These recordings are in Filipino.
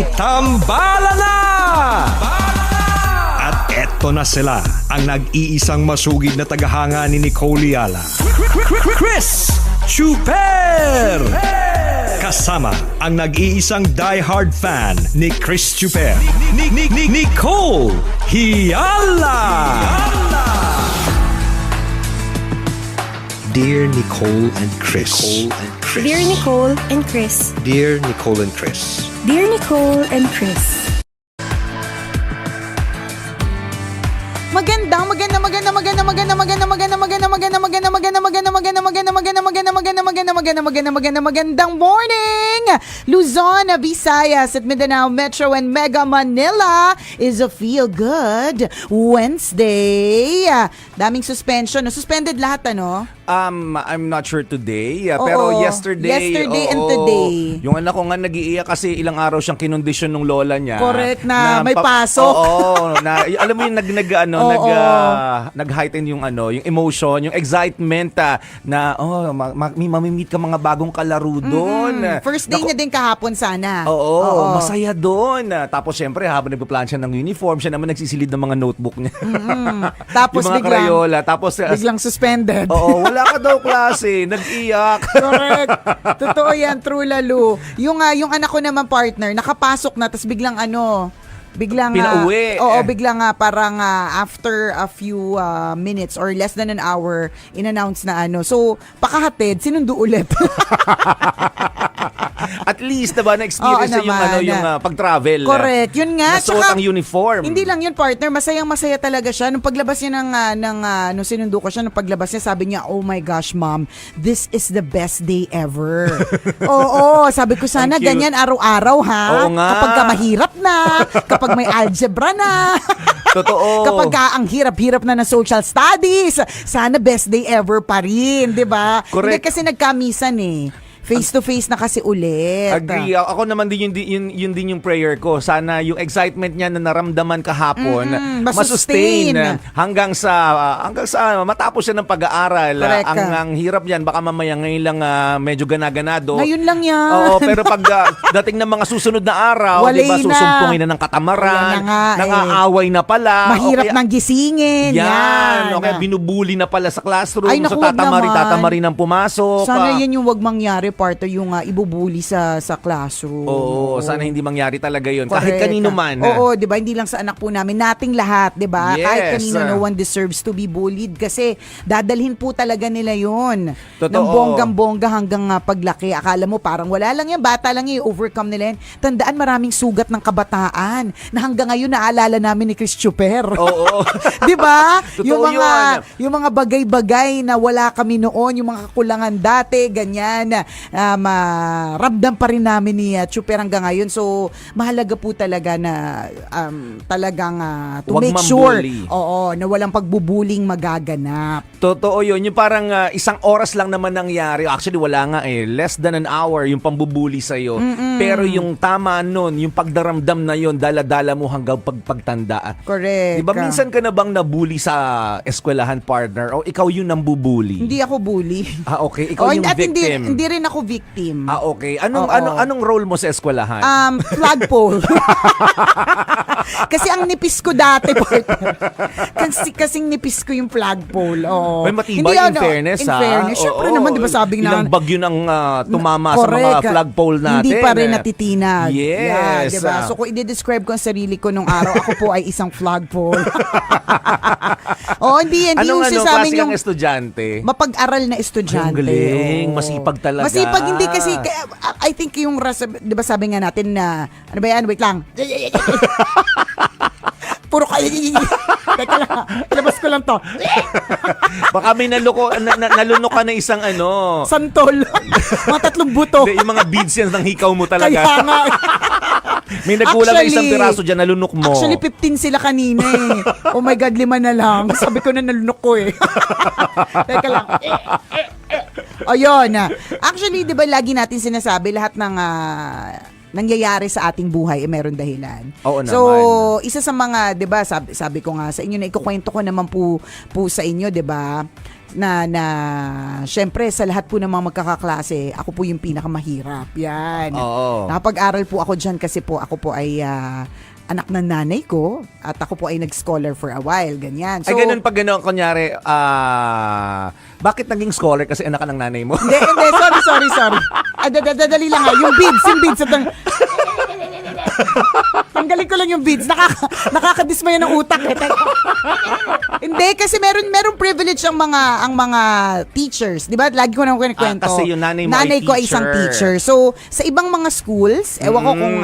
May tambala na! At eto na sila, ang nag-iisang masugid na tagahanga ni Nicole Yala. Chris Chuper! Kasama ang nag-iisang die-hard fan ni Chris Chuper, Nicole Yala! Dear Nicole and Chris. Dear Nicole and Chris. Dear Nicole and Chris. Dear Nicole and Chris. Magandang morning, Luzon, Visayas at Mindanao Metro and Mega Manila is a feel good Wednesday. Daming suspension, suspended lahat ano? I'm not sure today, pero yesterday and today. Yung anak ko nga nag-iiyak kasi ilang araw siyang kinondisyon ng lola niya. Correct na may pasok. Alam mo yung nag-heighten yung yung emotion, yung excitement na mamimit ka mga bagong kalaro doon. First day niya din kahapon sana. Oo, masaya doon. Tapos syempre habang nagpa-plan siya ng uniform, siya naman nagsisilid ng mga notebook niya. Tapos yung mga Crayola, tapos biglang suspended. Oo, wala ka daw klase, nag-iyak. Correct. Totoo yan, true lalo. Yung anak ko naman partner, nakapasok na, tapos biglang pinauwi. Biglang parang after a few minutes or less than an hour, in-announce na So, pakahatid, sinundo ulit. At least, diba, na-experience yung pag-travel. Correct. Yun nga. Nasuot ang uniform. Hindi lang yun, partner. Masayang-masaya talaga siya. Nung paglabas niya nung sinundo ko siya, nung paglabas niya, sabi niya, oh my gosh, mom, this is the best day ever. Oo, sabi ko sana ganyan araw-araw, ha? Oo nga. Kapag ka mahirap na, kapag may algebra na, totoo. kapag ang hirap-hirap na social studies, sana best day ever pa rin, di ba? Correct. Hindi kasi nagkamisan face-to-face na kasi ulit. Agree. Ako naman din yun din yung prayer ko. Sana yung excitement niya na naramdaman kahapon masustain hanggang sa matapos siya ng pag-aaral. Ang hirap yan, baka mamaya ngayon lang medyo ganaganado. Ngayon lang yan. Oo, pero pag dating ng mga susunod na araw, di ba, susumpungin na ng katamaran, nangaaway na pala. Mahirap nang gisingin. Yan. Okay, binubuli na pala sa classroom. Ay, naku, so tatamarin ang pumasok. Sana yan yung wag mangyari, partner, yung ibubuli sa classroom. Oo, sana hindi mangyari talaga yun. Correct. Kahit kanino man. Oo, di ba? Hindi lang sa anak po namin. Nating lahat, di ba? Yes. Kahit kanino, no one deserves to be bullied kasi dadalhin po talaga nila yun. Totoo. Ng bonggang-bongga hanggang paglaki. Akala mo parang wala lang yan. Bata lang yung overcome nila yan. Tandaan, maraming sugat ng kabataan na hanggang ngayon naalala namin ni Chris Chuper. Oo. Di ba? Totoo Yung mga bagay-bagay na wala kami noon, yung mga kakulangan dati, ganyan. Ramdam pa rin namin ni Chuper hanggang ngayon. So, mahalaga po talaga na talagang to Wag make sure na walang pagbubuling magaganap. Totoo yun. Yung parang isang oras lang naman nangyari. Actually, wala nga less than an hour yung pambubuli sa'yo. Pero yung tama nun, yung pagdaramdam na yun, dala-dala mo hanggang pagtanda. Correct. Diba minsan ka na bang nabuli sa eskwelahan, partner? O ikaw yung nambubuli? Hindi ako bully. Okay. Ikaw yung victim. Hindi rin ako victim. Okay. Anong role mo sa eskwelahan? Flagpole. Kasi ang nipis ko dati, partner. Kasing nipis ko yung flagpole. May matibay in fairness, in fairness. Siyempre naman, di ba sabi na... Ilang bagyo nang tumama sa mga flagpole natin. Hindi pa rin natitinag. Yes. Yeah, diba? So kung i-describe ko ang sarili ko nung araw, ako po ay isang flagpole. Hindi yung sa amin yung estudyante. mapag-aral na estudyante. Ang galing. Masipag talaga. Masipag, hindi kasi, I think yung, di ba sabi nga natin na, ano ba yan? Wait lang. Puro kayo. Teka lang, labas ko lang to. Baka may nalunok ka na isang Santol. Mga 3 buto. Yung mga beads yan ng hikaw mo talaga. Kaya nga. May nagkulang na isang piraso dyan, nalunok mo. Actually, 15 sila kanina Oh my God, 5 na lang. Sabi ko na nalunok ko Teka lang. Ayun. Actually, di ba lagi natin sinasabi lahat ng nangyayari sa ating buhay meron dahilan. Oo naman. So, isa sa mga, 'di ba, sabi ko nga sa inyo na ikukwento ko naman po sa inyo, 'di ba? syempre sa lahat po ng mga magkakaklase, ako po yung pinakamahirap. Yan. Oo. Nakapag-aral po ako dyan kasi po ako po ay anak ng nanay ko at ako po ay nag-scholar for a while. Ganyan. Ay, ganun pag gano'n, kunyari, bakit naging scholar kasi anak ka ng nanay mo? Hindi, sorry. Dadali lang nga. Yung beads. Tanggalin ko lang yung beads. Nakakadismaya ng utak. Hindi, kasi meron privilege ang mga teachers. Di ba? Lagi ko na kwento. Kasi yung nanay mo nanay ay ko ay isang teacher. So, sa ibang mga schools, ewan ko kung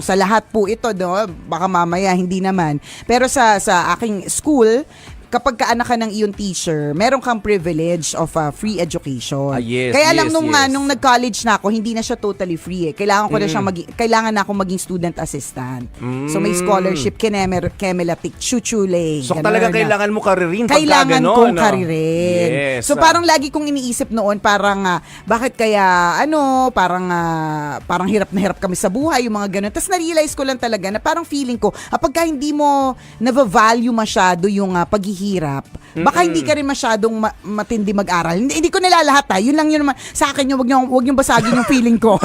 sa lahat po ito, no? Baka mamaya, hindi naman. Pero sa aking school, kapag kaanak ka ng iyong teacher, meron kang privilege of free education. Yes, Kaya lang yes, nung yes. nung nag-college na ako, hindi na siya totally free eh. Kailangan ko na siyang kailangan na akong maging student assistant. So may scholarship, Kemelatik, Chuchule. So talaga kailangan mo karirin pagka Kailangan gano'n, kong no? karirin. Yes. So parang lagi kong iniisip noon, parang bakit kaya parang hirap na hirap kami sa buhay, yung mga ganun. Tapos na-realize ko lang talaga na parang feeling ko, pagka hindi mo na-value masyado yung paghihirap, baka hindi ka rin masyadong matindi mag-aral. Hindi ko nilalahat yun lang yun naman. Sa akin yun, wag niyong basagin yung feeling ko.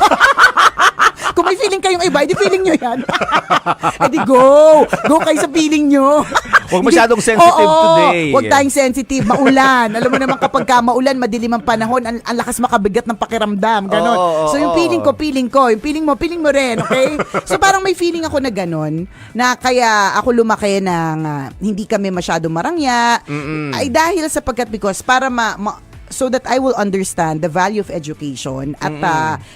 Kung may feeling kayong iba, edi feeling nyo yan. Edi go kayo sa feeling nyo. Huwag masyadong sensitive today. Huwag tayong sensitive, maulan. Alam mo naman kapag maulan, madilim ang panahon, ang lakas makabigat ng pakiramdam, ganon. So yung feeling ko, yung feeling mo rin, okay? So parang may feeling ako na ganon, na kaya ako lumaki ng hindi kami masyadong marangya, ay dahil because para so that I will understand the value of education at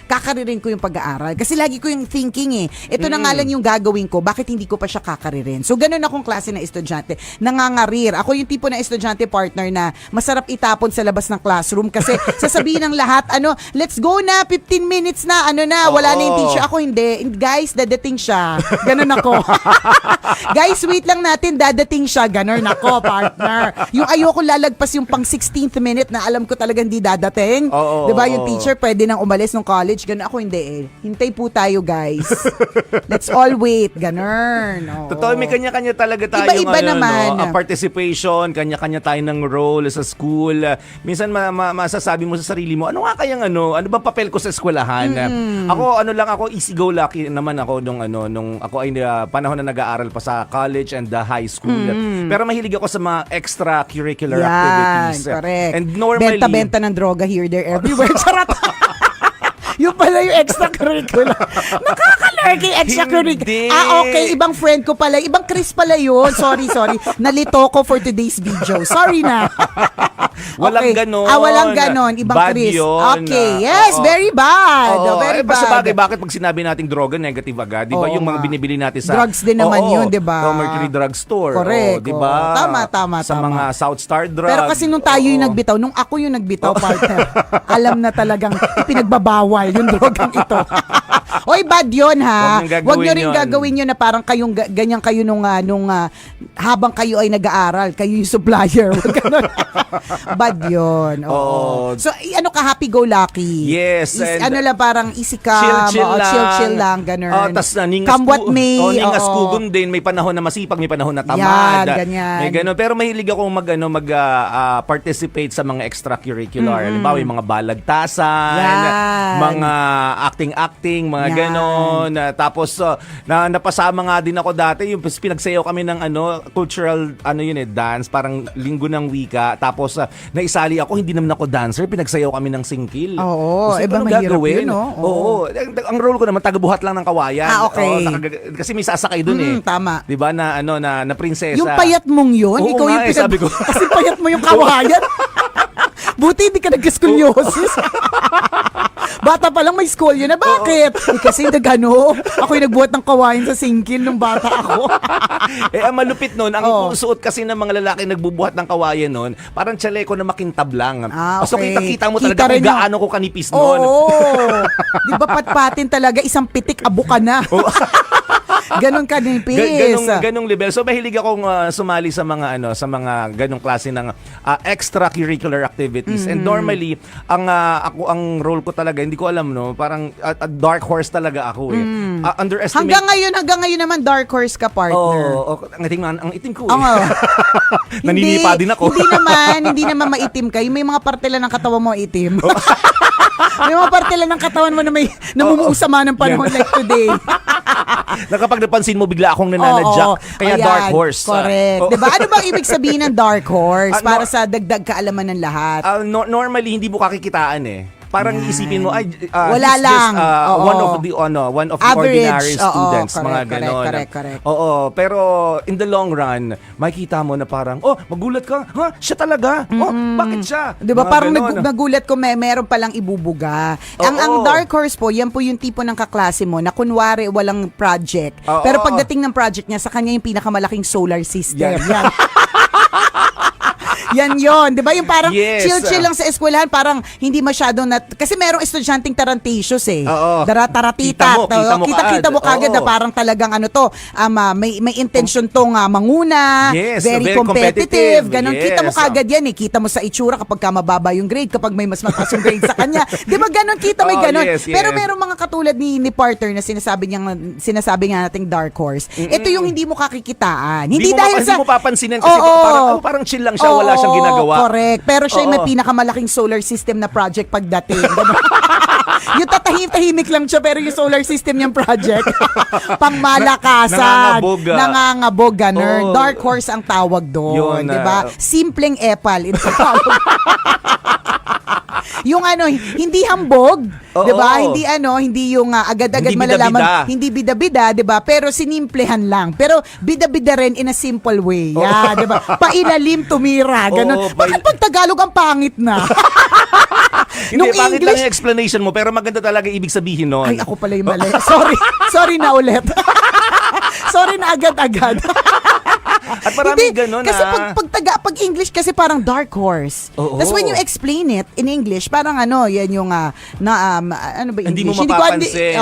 kakaririn ko yung pag-aaral. Kasi lagi ko yung thinking ito na nga lang yung gagawin ko, bakit hindi ko pa siya kakaririn? So ganun akong klase na estudyante, nangangarir. Ako yung tipo na estudyante partner na masarap itapon sa labas ng classroom kasi sasabihin ng lahat, let's go na, 15 minutes na, wala na yung teacher. Ako hindi. Guys, dadating siya. Ganun ako. Guys, wait lang natin, dadating siya. Ganun ako, partner. Yung ayoko lalagpas yung pang 16th minute na alam ko talagang hindi dadating. Diba yung teacher pwede nang umalis ng college. Ganun ako hindi Hintay po tayo, guys. Let's all wait. Ganun. Totoo, may kanya-kanya talaga tayo Iba-iba naman. Participation, kanya-kanya tayo ng role sa school. Minsan masasabi mo sa sarili mo, ano ba papel ko sa eskwelahan? Ako easy-go-lucky naman ako nung ako ay panahon na nag-aaral pa sa college and high school. Pero mahilig ako sa mga extracurricular activities. Correct. And normally, benta ng droga here, there, everywhere. Charot! Yung pala yung extracurricular. Nakaka-lurk yung extracurricular. Okay. Ibang friend ko pala. Ibang Chris pala yun. Sorry. Nalito ko for today's video. Sorry na. Walang ganon. Walang ganon. Ibang bad Chris. Yun. Okay. Yes, very bad. Very bad. Sa bagay, bakit pag sinabi nating droga, negative agad? Di ba yung mga binibili natin sa... Drugs din naman yun, di ba? Mercury Drug Store. Correct. Di ba? Tama. Sa mga South Star Drug. Pero kasi nung tayo yung nagbitaw, nung ako yung nagbitaw, partner, alam na talagang pinagbabawal yung drogang ito. Oy, bad yun, ha? Huwag nyo rin gagawin yun na parang kayong ganyan kayo nung habang kayo ay nag-aaral, kayo yung supplier. Bad yun. Oo. So, happy-go-lucky. Yes. Lang, parang easy ka. Chill lang. Ganun. Tas Come what may. Ningas kugon din. May panahon na masipag, may panahon na tamad. Yan, ganyan. May ganun. Pero mahilig ako participate sa mga extracurricular. Halimbawa, yung mga balagtasan, mga acting, mga ganon. Tapos, napasama nga din ako dati. Yung pinagsayaw kami ng cultural, dance. Parang linggo ng wika. Tapos, naisali ako, hindi naman ako dancer. Pinagsayaw kami ng singkil. Oo. Mahirap yun, no? Oo. Ang role ko naman, tagabuhat lang ng kawayan. Okay. Kasi may sasakay dun Tama. Diba na prinsesa. Yung payat mong yun, Oo, ikaw yung sabi ko. Kasi payat mo yung kawayan. Buti hindi ka nag-scoliosis. Bata pa lang may scolio na. Bakit? Kasi ako yung nagbuhat ng kawain sa singkil nung bata ako. Ang malupit nun, ang suot kasi ng mga lalaki nagbubuhat ng kawayan nun, parang tsaleko na makintab lang. Okay. So kita mo talaga kung gaano ko kanipis nun. Oo. Di ba patpatin talaga, isang pitik, abo ka na. Ganon kanipis. Ganong level. So mahilig akong sumali sa mga sa mga ganong klase ng extracurricular activities. And normally ang role ko talaga, hindi ko alam parang a dark horse talaga ako eh. Underestimate. Hanggang ngayon naman dark horse ka, partner. Ang itim ko eh. Oo. Naninipa din ako. Hindi naman maitim ka. May mga parte lang ng katawan mo itim. May mga parte lang ng katawan mo na may namumuusama ng panahon like today. Kapag napansin mo, bigla akong nananadyak. Kaya ayan, dark horse. Correct. Diba? Ano bang ibig sabihin ng dark horse? Para sa dagdag kaalaman ng lahat. Normally, hindi mo kakikitaan eh. Parang isipin mo, wala he's lang. just one of the Average. ordinary students, mga ganon. Correct. Oo, pero in the long run, makikita mo na parang, magulat ka, siya talaga? Bakit siya? Diba, Mga parang ganon. nagulat ko meron palang ibubuga. Ang dark horse po, yan po yung tipo ng kaklase mo na kunwari walang project. Pero pagdating ng project niya, sa kanya yung pinakamalaking solar system. Yan. Yan yon, 'di ba? Yung parang chill-chill lang sa eskwelahan, parang hindi masyadong kasi merong estudyanteng tarantatious eh. Taratita. Kita mo kagad na parang talagang may intention tong manguna, very competitive, ganun. Kita mo kagad yan eh. Kita mo sa itsura kapag mababa yung grade, kapag may mas mataas yung grade sa kanya. 'Di ba ganun, kita may ganun. Pero merong mga katulad ni partner na sinasabi nga nating dark horse. Ito yung hindi mo kakikitaan. Hindi mo papansinin kasi parang chill lang siya, wala siyang ginagawa. Correct. Pero siya may pinakamalaking solar system na project pagdating. Yung tatahimik lang siya, pero yung solar system niyang project, pangmalakasan. Nangangabog. Ganun. Dark horse ang tawag doon. Diba? Simpleng epal. Ito tawag. Yung hindi hambog, 'di ba? Hindi yung agad-agad hindi malalaman, bida-bida. hindi bida-bida, 'di ba? Pero sinimplehan lang. Pero bida-bida rin in a simple way. 'Di ba? Pailalim tumira, ganun. Bakit pag Tagalog ang pangit na? Hindi, pangit lang yung explanation mo, pero maganda talaga ibig sabihin nun. Ay, ako pala yung mali. Sorry na ulit. Sorry na agad-agad. At maraming ganun kasi pag English kasi parang dark horse. Tapos when you explain it in English, parang yan yung ano ba English? Hindi mo mapapansin.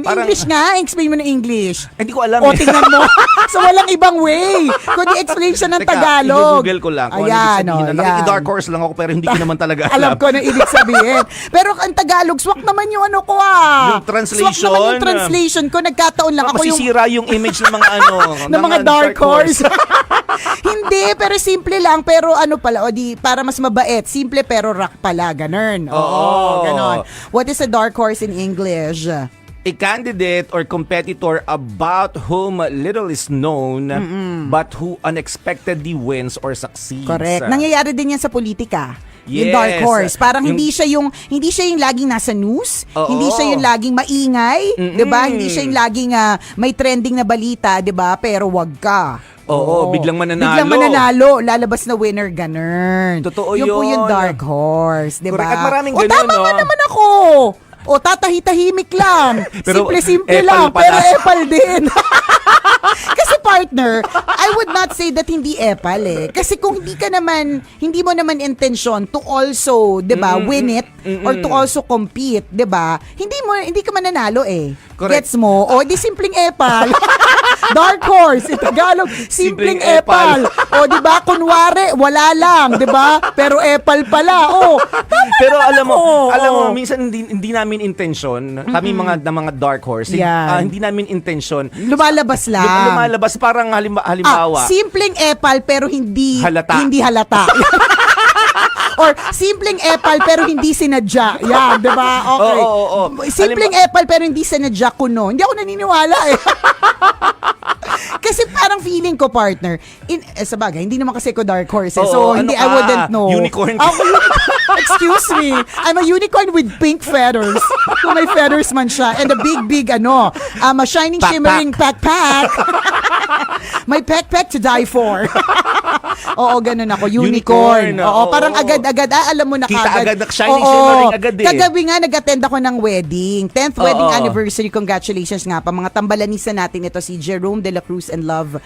English nga, explain mo na English. Hindi ko alam. Tingnan mo. So walang ibang way. Kundi explain siya ng Tagalog. I-google ko lang kung ayan, ano ibig sabihin. Nakiki-dark horse lang ako pero hindi ko naman talaga alam. Alam ko na ibig sabihin. Pero ang Tagalog, swak naman yung ko Yung translation. Swak naman yung translation ko. Nagkataon lang ako yung masisira yung image ng mga ng mga dark horse. Hindi, pero simple lang. Pero pala, para mas mabait. Simple pero rock pala. Ganun. Ganon. What is a dark horse in English? A candidate or competitor about whom little is known but who unexpectedly wins or succeeds. Correct. Nangyayari din yan sa politika. Yung Yes. dark horse. Parang hindi siya yung laging nasa news, hindi siya yung laging maingay, 'di ba? Hindi siya yung laging may trending na balita, 'di ba? Pero wag ka. Biglang mananalo. Lalabas na winner, ganun. Totoo yun. Yung po yun. yung dark horse, 'di ba? Correct. At maraming ganun, tama nga naman ako. Tatahitahimik lang. Pero Simple epal lang, pala. pero epal din. Kasi partner, I would not say that hindi epal eh. Kasi kung hindi mo naman intensyon to also, 'di ba, win it or to also compete, 'di ba? Hindi ka mananalo eh. Correct. Gets mo? Di simpleng epal. Dark horse, in Tagalog, simpleng Simpleng epal. epal. 'Di ba? Kunwari, wala lang, 'di ba? Pero epal pala. Pero alam mo, minsan hindi namin intensyon, kami mga dark horse, hindi namin intensyon. Lumalabas lang. Lumalabas parang halimbawa. Simpleng epal pero hindi Halata. Hindi halata. Or simpleng epal pero hindi sinadya. Yan, 'di ba? Okay. Simpleng epal pero hindi sinadya kuno. Hindi ako naniniwala eh. Kasi parang feeling ko, partner, sa bagay, hindi naman kasi ko dark horse. So, hindi, I wouldn't know. Unicorn. Excuse me. I'm a unicorn with pink feathers. Kung may feathers man siya. And a big, a shining, shimmering pack. My pack to die for. Oo, ganun ako. Unicorn, Unicorn. Oo, oo. parang agad-agad. Alam mo na Kita kagad. agad, shining siya na rin agad eh. Kagabi nga, nag-attend ako ng wedding. 10th wedding Oo. anniversary. Congratulations nga pa. Mga tambalanisa natin ito, si Jerome de la Cruz and Love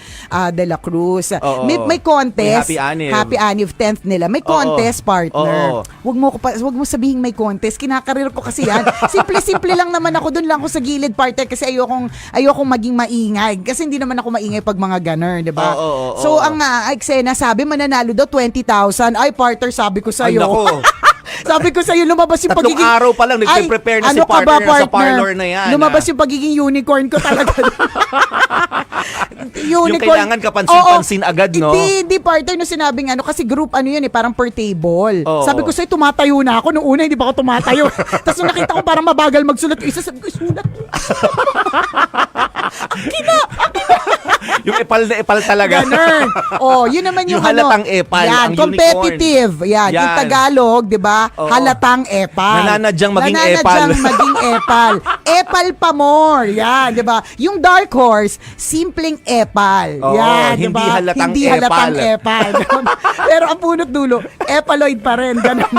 de la Cruz. Oo. May contest. May happy anniv. Happy anniv, 10th nila. May contest, partner. Oo. Wag mo sabihin may contest. Kinakarir ko kasi yan. Simple-simple lang naman ako. Doon lang ako sa gilid, partner, kasi ayokong maging maingay. Kasi hindi naman ako maingay pag mga ganun, di ba? Oo. So, ang eksena, sabi, mananalo daw 20,000. Ay, partner, sabi ko Ay, sa'yo. nako. Sabi ko sa'yo, lumabas yung 3 pagiging... araw pa lang, nagpe-prepare na si ano ka ba, partner sa parlor na yan. Lumabas yung pagiging unicorn ko talaga. Yung kailangan kapansin-pansin agad, no? Hindi, partner, no, sinabing ano, kasi group ano yun per table. Oo. Sabi ko sa'yo, tumatayo na ako. Noong una, hindi pa ako tumatayo. Tapos nung nakita ko parang mabagal magsulat, isa sabi ko, sulat. Yung epal na epal talaga. Ganun. Yun naman yung, Yung halatang epal, yan, ang competitive. Yan. Yung Yan. Tagalog, di ba? Oo. Halatang epal. Nananadyang maging Nananadyang epal. maging epal. Epal pa more. Yan, di ba? Yung dark horse, simpleng epal. Oo, Yan, di hindi ba? halatang Hindi halatang epal. Pero ang punot dulo, epaloid pa rin. Ganun.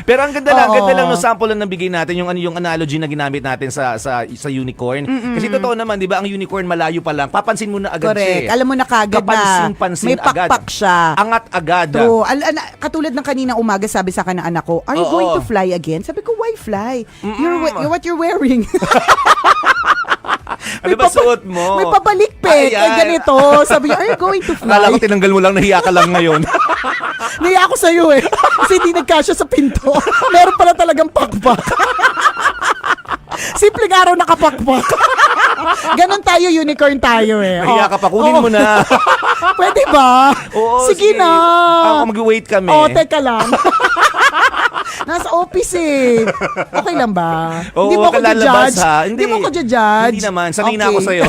Pero ang ganda lang, Oo. ganda lang no sample lang nabigay natin yung analogy na ginamit natin sa unicorn. Kasi totoo naman, 'di ba, ang unicorn malayo pa lang. Papansin mo na agad Correct. siya. Alam mo na kagad na Kapansin-pansin may agad. pakpak siya. Angat agad. True. Katulad ng kanina umaga, sabi sa akin ng anak ko, are you Oo. going to fly again? Sabi ko, why fly? What you're wearing? Ano ba suot mo? May pabalikpit. Ayan. Ay, ganito. Sabi niya, are you going to Akala ko fly? tinanggal mo lang, nahiya ka lang ngayon. Naiya ako sa'yo eh. Kasi hindi nagkasya sa pinto. Meron pala talagang pakpak. Simpleng araw nakapakpak. Ganon tayo, unicorn tayo eh. Nahiya ka pa, kunin mo na. Pwede ba? Oo, sige na. Mag-wait kami. Teka lang. Nasa office eh. Okay lang ba? Oo, Hindi mo ako kalalabas, judge. ha? Hindi mo ako judge. Hindi naman, sanay na ako Okay. sa'yo.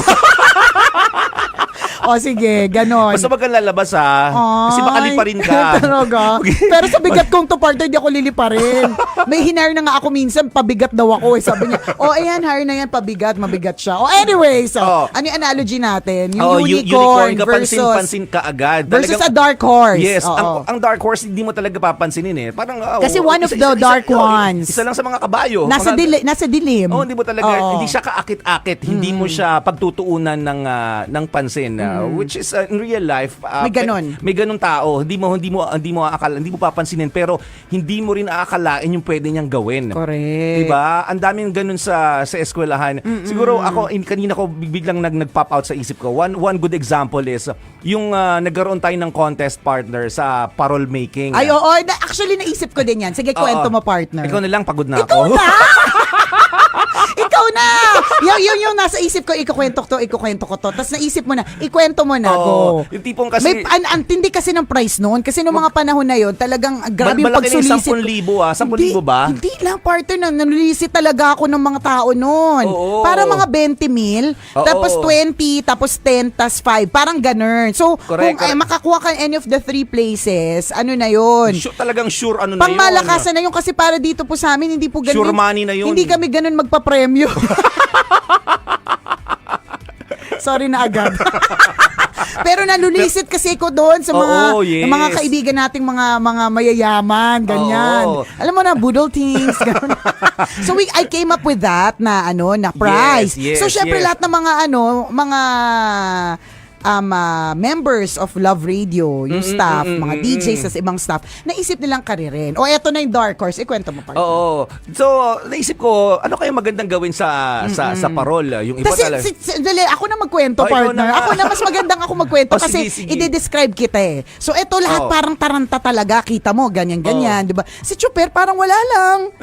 Sige, ganon. Basta wag kang lalabas, ha? Kasi baka liparin ka. Talaga. Pero sa bigat kong to, partner, di ako liliparin. May hinire na nga ako minsan, pabigat daw ako eh. Sabi niya, ayan, hire na yan, pabigat, mabigat siya. Anyway, so, ano yung analogy natin? Yung unicorn versus... Kapansin-pansin ka agad. Versus a dark horse. Yes, Oo. ang dark horse hindi mo talaga papansinin eh. Parang Kasi one of the dark ones. Isa lang sa mga kabayo. Nasa dilim. Hindi mo talaga, Oo. hindi siya kaakit-akit, hindi mo siya pagtutuunan ng pansin, which is in real life, May ganon. may ganun tao, hindi mo akala, hindi mo papansinin, pero hindi mo rin aakalain yung pwede niyang gawin. Correct. Diba? Ang daming ganun sa eskwelahan. Siguro ako, kanina ko biglang nag-pop out sa isip ko. One good example is yung nagkaroon tayo ng contest, partner, sa parol making. Ay, oo. Actually, naisip ko din yan. Sige, kwento mo, partner. Ikaw na lang, pagod na Ikaw ako. na! Ikaw na! Yung nasa isip ko, ikukwento ko to. Tapos naisip mo na, ikwento mo na, Oo. go. Yung tipong kasi... Ang tindi kasi ng price noon. Kasi noong mga panahon na yon, talagang grabe yung Malaki na yung pagsulisit. 10,000 ba? Hindi lang, partner, na nanulisit talaga ako ng mga tao noon. Oo. Para mga 20 mil, Oo. tapos 20, tapos 10, tapos 5. Parang ganun. So, Correct, kung correct. makakuha ka any of the 3 places, ano na yon? Talagang sure ano na yun. Pangmalakasan na yun kasi para dito po sa amin, hindi po ganun. Sure money na yun. Hindi kami ganun magpa-premyo. Sorry na agad. Pero nalulisit kasi ko doon sa mga Oo, yes. mga kaibigan nating mga mayayaman, ganyan. Oo. Alam mo na, boodle things. Ganun. So I came up with that na prize. Yes, So syempre yes. lahat ng mga members of Love Radio, yung staff, mga DJs sa ibang staff, naisip nilang karirin. Eto na yung dark horse. Ikwento mo, partner. Oo. So, naisip ko, ano kaya magandang gawin sa parol? Yung iba Kasi, talaga. dali, ako na magkwento, Ikaw partner. na. Ako na, mas magandang ako magkwento kasi Sige. i-describe kita eh. So, eto lahat Oo. parang taranta talaga. Kita mo, ganyan-ganyan, di ba? Si Chuper, parang wala lang.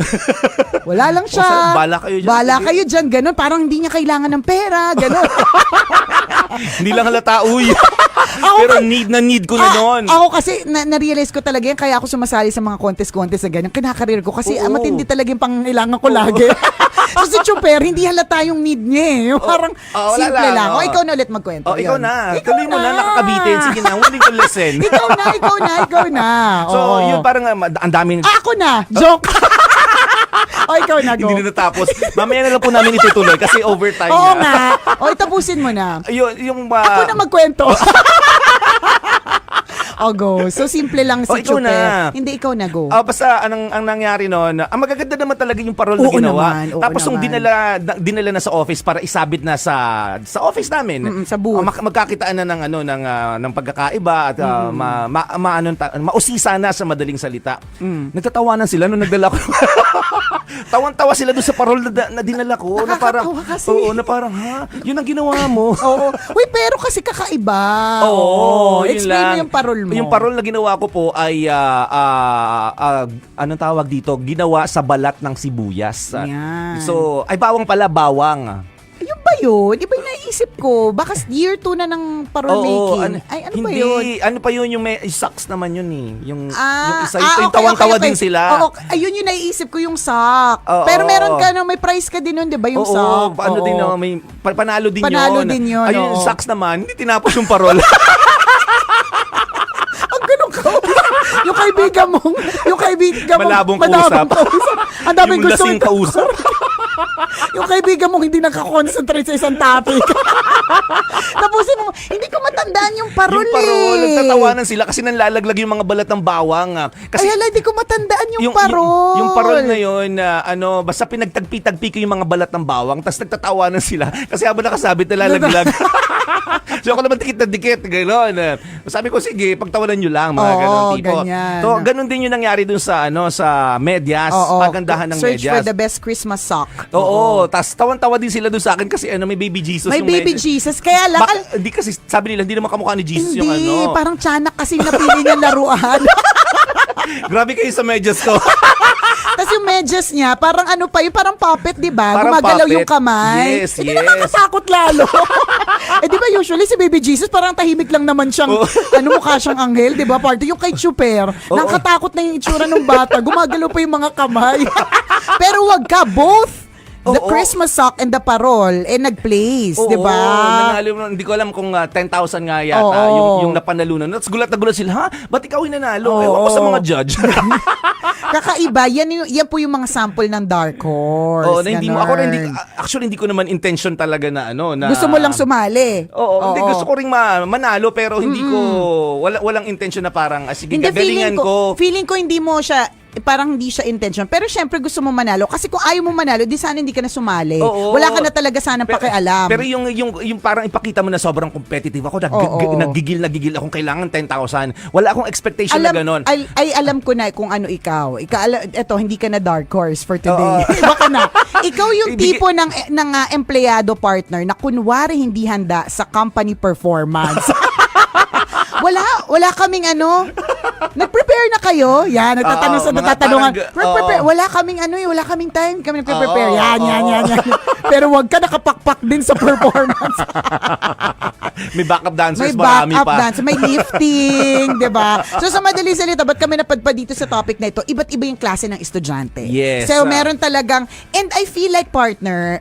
Wala lang siya. O, bala kayo dyan. Bala Sige. kayo dyan, ganun. Parang hindi niya kailangan ng pera, ganun. Hindi lang halata, uy. Pero need ko na noon. Ako kasi, na-realize ko talaga yan, kaya ako sumasali sa mga contest na ganyan. Kinakarir ko kasi Oo. matindi talaga yung pangailangan ko lagi. So si Chuper, hindi halata yung need niya eh. Yung parang wala simple lang, lang. oo. Ikaw na ulit magkwento. Ikaw Yun. na. Tuloy mo na, nakakabitin. Sige na, willing to listen. ikaw na. So, Oo. yun parang ang daming... Ako na. Joke. Ikaw na, go. Hindi na natapos. Mamaya na lang po namin itutuloy kasi overtime Oo na. nga. Tapusin mo na. Yung Ako na magkwento. go. So, simple lang si Ikaw Chupe. na. Hindi, ikaw na, go. Basta ang nangyari noon, ang magaganda naman talaga yung parol na Oo ginawa. naman, oo Tapos yung naman. dinala na sa office para isabit na sa office namin. Sa booth. Magkakitaan na ng pagkakaiba at mausisa na sa madaling salita. Nagtatawanan sila nung nagdala ko. Tawan-tawa sila doon sa parol na dinala ko. Na parang, Nakakatawa kasi. oo, na parang, ha? Yun ang ginawa mo. Oo. Uy, pero kasi kakaiba. Oo, yun Explain lang. mo yung parol mo. Yung parol na ginawa ko po ay, anong tawag dito? Ginawa sa balat ng sibuyas. Yan. So, ay bawang pala, bawang. Yung ba yun? Di ba yung naisip ko? Baka year 2 na ng parol making. Ay, ano ba hindi, yun? ano pa yun, yung may sucks naman yun eh. Yung isa, okay, yung tawan-tawa okay. din sila. Oo, ayun yung naiisip ko yung sock. Oo. Pero meron ka may price ka din nun, di ba yung Oo, sock? paano din, no, may panalo din Panalo yun. din yun, Ayun, yung oo. sucks naman, hindi tinapos yung parol. Ang ganun ka. Yung kaibigan mong, Malabong kausap. Ang daming Yung gusto. lasing kausap. Yung kaibigan mong hindi nakakonsentrate sa isang topic. Tapusin mo, hindi ko matandaan yung parol Yung parol, eh. nagtatawanan sila kasi nanlalaglag yung mga balat ng bawang. Kasi Ay, hala, hindi ko matandaan yung parol. Yung parol na yun, basta pinagtagpi-tagpi ko yung mga balat ng bawang, tapos nagtatawanan sila kasi habang nakasabit nalalaglag. So ako naman dikit na dikit, gano'n. Sabi ko, sige, pagtawanan nyo lang, mga gano'n tipo. ganyan. So, gano'n din yung nangyari dun sa, sa medyas, pagandahan ng Search medyas. for the best Christmas sock. Oo, tas tawan-tawa din sila dun sa akin kasi may baby Jesus May yung baby Jesus. Kaya lang, Hindi kasi, sabi nila, hindi naman kamukha ni Jesus yung hindi, ano. parang tiyanak kasi yung napili niyang laruan. Grabe kayo sa medyas ko. Tapos yung medyas niya, parang ano pa, yung parang puppet, di ba? Parang Gumagalaw puppet. yung kamay. Yes, Hindi yes. nakakatakot lalo. Di ba usually si baby Jesus, parang tahimik lang naman siyang, mukha siyang anghel, di ba? Party yung kay Chuper, nakakatakot na yung itsura ng bata, gumagalaw pa yung mga kamay. Pero wag ka, both the Christmas sock and the parol, nag-place, di ba? Nanalo, hindi ko alam kung 10,000 nga yata yung napanalunan. Tapos gulat na gulat sila, ha? Ba't ikaw yung nanalo? Ewan ko sa mga judge. Kakaiba, yan po yung mga sample ng Dark Horse. Oo, na hindi mo, ako rin, ganun. actually hindi ko naman intention talaga na na Gusto mo lang sumali. Oo, hindi gusto ko ring manalo pero hindi ko walang intention na parang sige, Hindi, gagalingan ko. feeling ko hindi mo siya, parang hindi siya intention. Pero syempre gusto mo manalo. Kasi kung ayaw mo manalo, di sana hindi ka na sumali. Oo. Wala ka na talaga sanang pakialam. Pero yung parang ipakita mo na sobrang competitive ako, nagigil akong kailangan 10,000. Wala akong expectation na gano'n. Alam ko na kung ano ikaw. Eto, hindi ka na dark horse for today. Iba ka na. Ikaw yung tipo ng empleyado partner na kunwari hindi handa sa company performance. Wala kaming nag-prepare na kayo? Yan, nagtatanong sa nagtatanungan. Wala kaming time. Kami nagpe-prepare. Yan. Pero wag ka nakapakpak din sa performance. May backup dancers, May marami backup pa. dance, may lifting, 'di ba? So sa madaling salita, ba't kami napadpad dito sa topic na ito? Iba't iba yung klase ng estudyante. Yes. So meron talagang, and I feel like partner,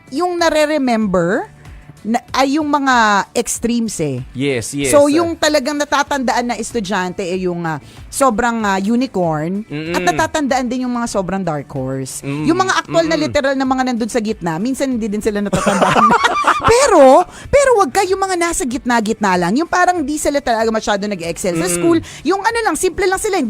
yung nare-remember ay yung mga extremes eh. Yes. So yung talagang natatandaan na estudyante ay yung sobrang unicorn at natatandaan din yung mga sobrang dark horse. Yung mga actual na literal na mga nandun sa gitna, minsan hindi din sila natatandaan. pero wag ka yung mga nasa gitna-gitna lang. Yung parang di sila talaga masyado nag-excel sa school. Yung simple lang sila,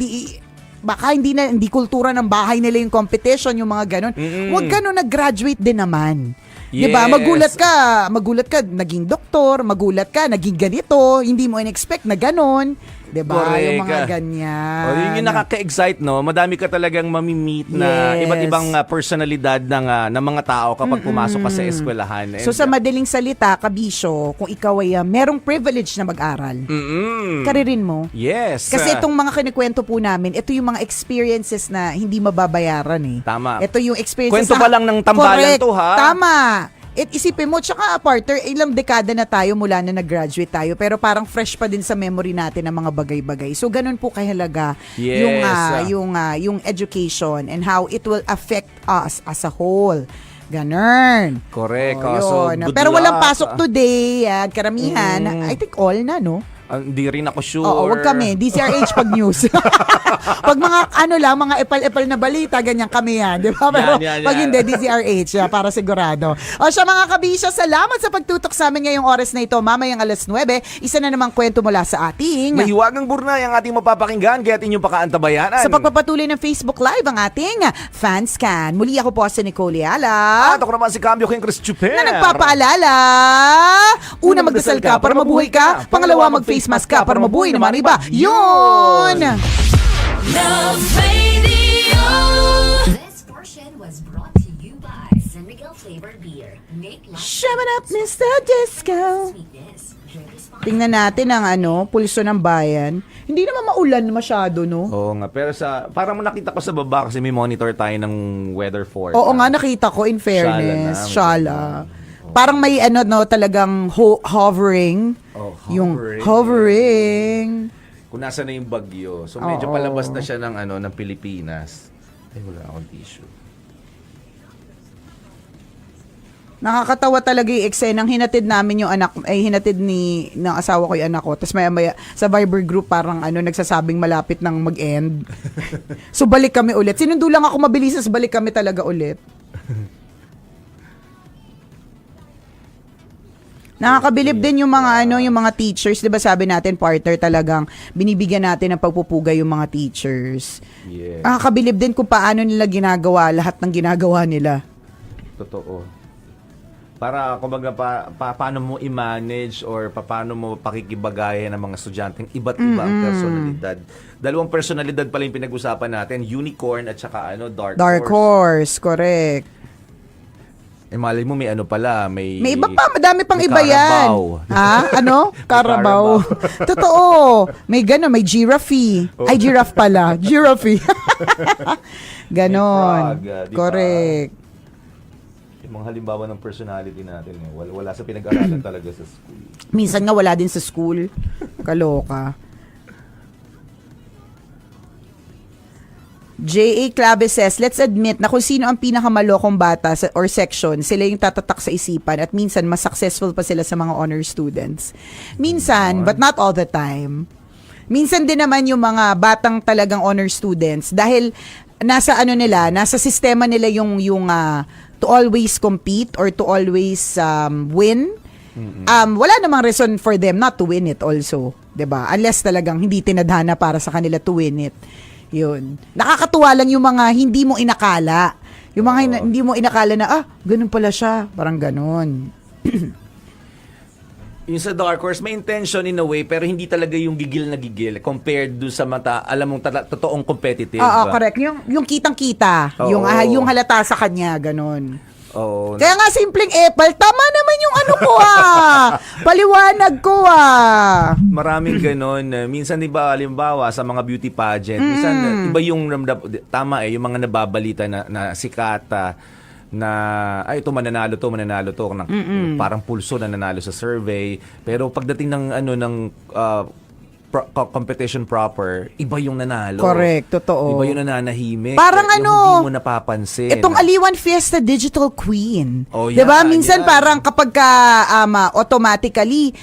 baka hindi kultura ng bahay nila yung competition, yung mga ganun. Wag ganun, nag-graduate din naman. Yes. Diba? Magulat ka, naging doktor, magulat ka, naging ganito, hindi mo in-expect na ganon. Diba? Correct. Yung mga ganyan. Yun yung nakaka-excite, no? Madami ka talagang mamimit na Yes. iba't ibang personalidad ng mga tao kapag pumasok ka sa eskwelahan. So sa madaling salita, kabisyo, kung ikaw ay merong privilege na mag-aral, karirin mo. Yes. Kasi itong mga kinikwento po namin, ito yung mga experiences na hindi mababayaran eh. Tama. Ito yung experiences Kwento pa lang ng tambalan Correct. to, ha? Tama. Isipin mo, tsaka partner, ilang dekada na tayo mula na nag-graduate tayo, pero parang fresh pa din sa memory natin ang mga bagay-bagay. So ganun po kahalaga Yes. yung education and how it will affect us as a whole. Ganun. Correct. So, good pero walang luck. pasok today, karamihan. I think all na, no? Hindi rin ako sure. Oo, wag kami. DCRH pag news. Pag mga mga epal-epal na balita, ganyan kami yan, di ba? Pero Yan. pag hindi, DZRH, para sigurado. O siya mga kabisya, salamat sa pagtutok sa amin ngayong oras na ito. Mamayang 9:00, isa na namang kwento mula sa ating Mahiwagang burnay ang ating mapapakinggan kaya inyong pakaantabayanan. sa pagpapatuloy ng Facebook Live ang ating Fanscan. Muli ako po si Nicole Yala. At ako naman si Cambio King Chris Chuper. Na nagpapaalala, una magdasal ka para mabuhay ka, pangalawa mag-face mask ka para mabuhay naman iba. Yun! Love Radio. This portion was brought to you by San Miguel Flavored Beer. Make life Shove it up, Mr. Disco. sweetness. Drink responsibly. Tingnan natin ang pulso ng bayan. Hindi naman maulan masyado, no? Oo nga, pero parang nakita ko sa baba kasi may monitor tayo ng weather forecast. Oo nga, nakita ko, in fairness. Shala Shala. Parang may talagang hovering. Oh, Yung hovering. hovering. Kung nasa na yung bagyo. So medyo Oo. palabas na siya ng Pilipinas. Ay, wala akong tissue. Nakakatawa talaga yung eksenang hinatid namin yung anak, hinatid ng asawa ko yung anak ko. Tapos maya sa Viber group parang nagsasabing malapit nang mag-end. So balik kami ulit. Sinundo lang ako mabilis, balik kami talaga ulit. Nakakabilib din yung mga yung mga teachers, 'di ba sabi natin partner talagang binibigyan natin ng pagpupugay yung mga teachers. Yeah. Nakakabilib din kung paano nila ginagawa lahat ng ginagawa nila. Totoo. Para kumbaga paano mo i-manage or paano mo pakikibagayan ng mga estudyanteng iba't ibang personalidad. Dalawang personalidad pala yung pinag-usapan natin, unicorn at saka Dark Horse, correct. Eh malay mo may pala, may May iba pa, madami pang may iba yan. Carabao. Ha? Ano? Carabao. Totoo. May gano'n, may giraffe. Ay, giraffe pala. Giraffe. Ganon. May frog, di ba? Correct. Yung mga halimbawa ng personality natin, wala sa pinag-aralan talaga sa school. Minsan nga wala din sa school. Kaloka. J.A. Clave says, let's admit na kung sino ang pinakamalokong bata or section, sila yung tatatak sa isipan at minsan mas successful pa sila sa mga honor students. Minsan, but not all the time. Minsan din naman yung mga batang talagang honor students dahil nasa nasa sistema nila yung to always compete or to always win. Wala namang reason for them not to win it also, 'di ba? Unless talagang hindi tinadhana para sa kanila to win it. Yun. Nakakatuwa lang yung mga hindi mo inakala. Yung mga hindi mo inakala na, ganun pala siya. Parang ganun. Yung sa Dark Horse, may intention in a way, pero hindi talaga yung gigil na gigil compared dun sa alam mong totoong competitive. Oo, correct. Yung kitang-kita. Oo. Yung halata sa kanya, ganun. Oo. Kaya nga, simpleng epal, tama naman yung paliwanag ko Maraming ganon. Minsan, di ba, halimbawa, sa mga beauty pageant, minsan, iba yung, yung mga nababalita na sikata, na, ito mananalo to, parang pulso na nanalo sa survey. Pero pagdating ng competition proper, iba yung nanalo. Correct, totoo. Iba yung nananahimik. Parang yung hindi mo napapansin. Itong Aliwan Fiesta Digital Queen. Oh, 'Di ba? yan, Minsan yan. parang kapag automatically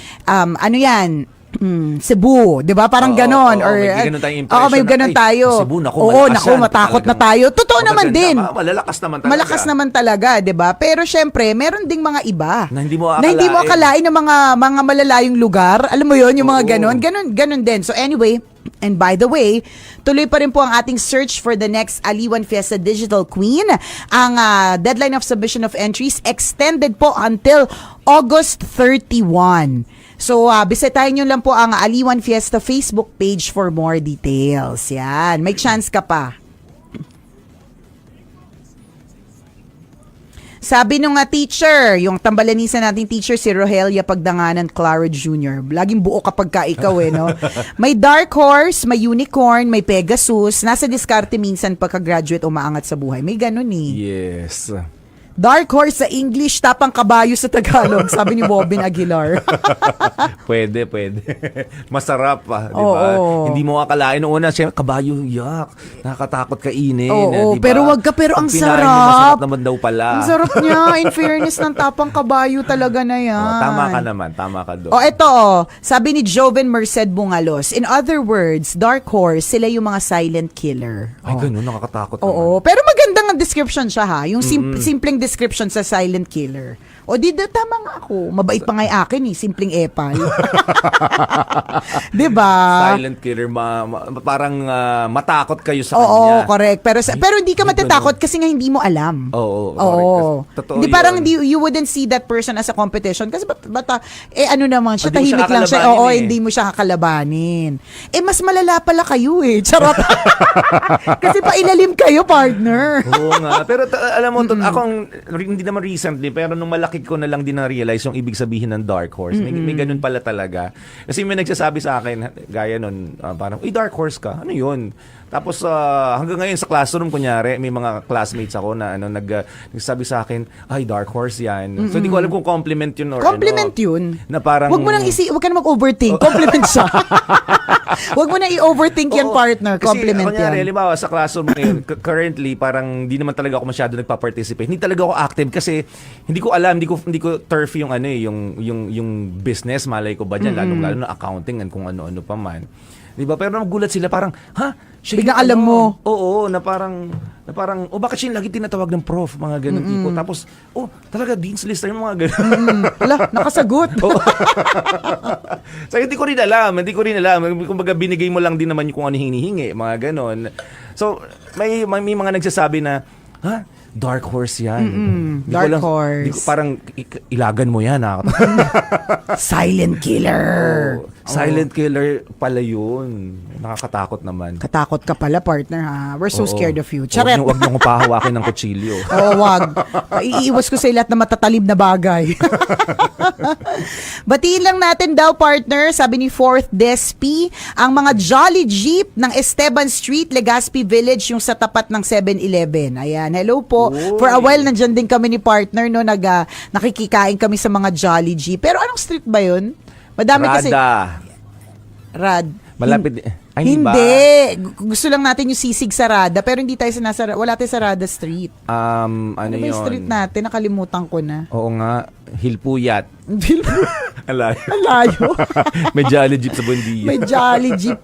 Cebu, 'di ba? Parang ganon or may ganon tayong impression may ganon na, tayo. Cebu, naku, Oo, malakas naku, yan. matakot na Talagang tayo. Totoo naman maganda. din. Malalakas naman talaga. Malakas naman talaga, 'di ba? Pero syempre, meron ding mga iba Na hindi mo akalain ng mga malalayong lugar. Alam mo 'yon, yung mga Oo. ganon din. So anyway, and by the way, tuloy pa rin po ang ating search for the next Aliwan Fiesta Digital Queen. Ang deadline of submission of entries extended po until August 31. So, bisitahin nyo lang po ang Aliwan Fiesta Facebook page for more details. Yan. May chance ka pa. Sabi nung teacher, yung tambalanisa nating teacher, si Rogelia Pagdanganan Clara Jr. Laging buo kapag ka ikaw no? May Dark Horse, may Unicorn, may Pegasus. Nasa diskarte minsan pagka-graduate umaangat sa buhay. May ganun Yes. Dark horse sa English, tapang kabayo sa Tagalog, sabi ni Bobin Aguilar. Pwede. Masarap pa, di ba? Oo. Hindi mo akalain noong una, siyempre, kabayo, yak. Nakakatakot kainin. Oo, di ba? pero wag ka, pero ang Pag kinain mo, sarap. masarap naman daw pala. Ang sarap niya. In fairness ng tapang kabayo talaga na yan. Tama ka naman, tama ka doon. Ito, sabi ni Joven Merced Bungalos, in other words, dark horse, sila yung mga silent killer. Ay, ganun, nakakatakot Oo, naman. pero magandang ang description siya ha. Yung simpleng description sa silent killer. O tama nga ako. Mabait pa nga yung akin simpleng epal. 'Di ba? Silent killer, parang matakot kayo sa Oo, kanya. correct. Pero hindi ka matatakot kasi nga hindi mo alam. Oo, correct. Totoo Hindi parang yun. you wouldn't see that person as a competition kasi ano naman siya, Hindi mo siya tahimik lang siya. kakalabanin Oo, eh. hindi mo siya kakalabanin. Mas malala pala kayo Charot. Kasi pailalim kayo, partner. Oo nga. Pero alam mo, hindi naman recently, pero nung malaki ko na lang din na-realize yung ibig sabihin ng dark horse. May ganun pala talaga. Kasi may nagsasabi sa akin, gaya nun, parang, dark horse ka? Ano yun? Tapos hanggang ngayon sa classroom, kunyari, may mga classmates ako na nagsasabi sa akin, ay, dark horse yan. So, di ko alam kung compliment yun or Compliment yun. Na parang... Wag mo nang wag ka na mag-overthink. Compliment siya. Wag mo na i-overthink yan, Oo, partner. Compliment kasi, kunyari, yan. halimbawa, sa classroom ngayon, currently, parang hindi naman talaga ako masyado nagpa-participate. Hindi talaga ako active kasi hindi ko alam, hindi ko turf yung yung business, malay ko ba dyan, lalo na accounting and kung ano-ano pa man. Diba? Pero nagulat sila parang, siya Biglang yung alam mo. Oo, na parang, bakit siya yung lagi tinatawag ng prof, mga ganun tipo. Tapos, talaga, dean's list yung mga ganun. Wala, nakasagot. So, hindi ko rin alam. Kumbaga, binigay mo lang din naman kung ano hinihingi, mga ganun. So, may mga nagsasabi na, dark horse yan. Dark horse. Parang ilagan mo yan. Silent killer. Silent killer pala yun. Nakakatakot naman. Katakot ka pala, partner, ha? We're so Oo. scared of you. Huwag Charet. niyo ko pahawakin ng kutsilyo. Oo, wag. Iiwas ko sa lahat na matatalim na bagay. Batiin lang natin daw, partner, sabi ni 4th Despi, ang mga Jolly Jeep ng Esteban Street, Legazpi Village, yung sa tapat ng 7-Eleven. Ayan, hello po. Uy. For a while, nandyan din kami ni partner, no, nakikikain kami sa mga Jolly Jeep. Pero anong street ba yun? Madami kasi... Rad. Malapit. Ay, Hindi. Gusto lang natin yung sisig sa Rada, pero hindi tayo wala tayo sa Rada Street. Ano Ano ba yun? yung street natin? Nakalimutan ko na. Oo nga. Hilpuyat. Alayo. Alayo. May Jolly Jeep sa Buendia. May Jolly Jeep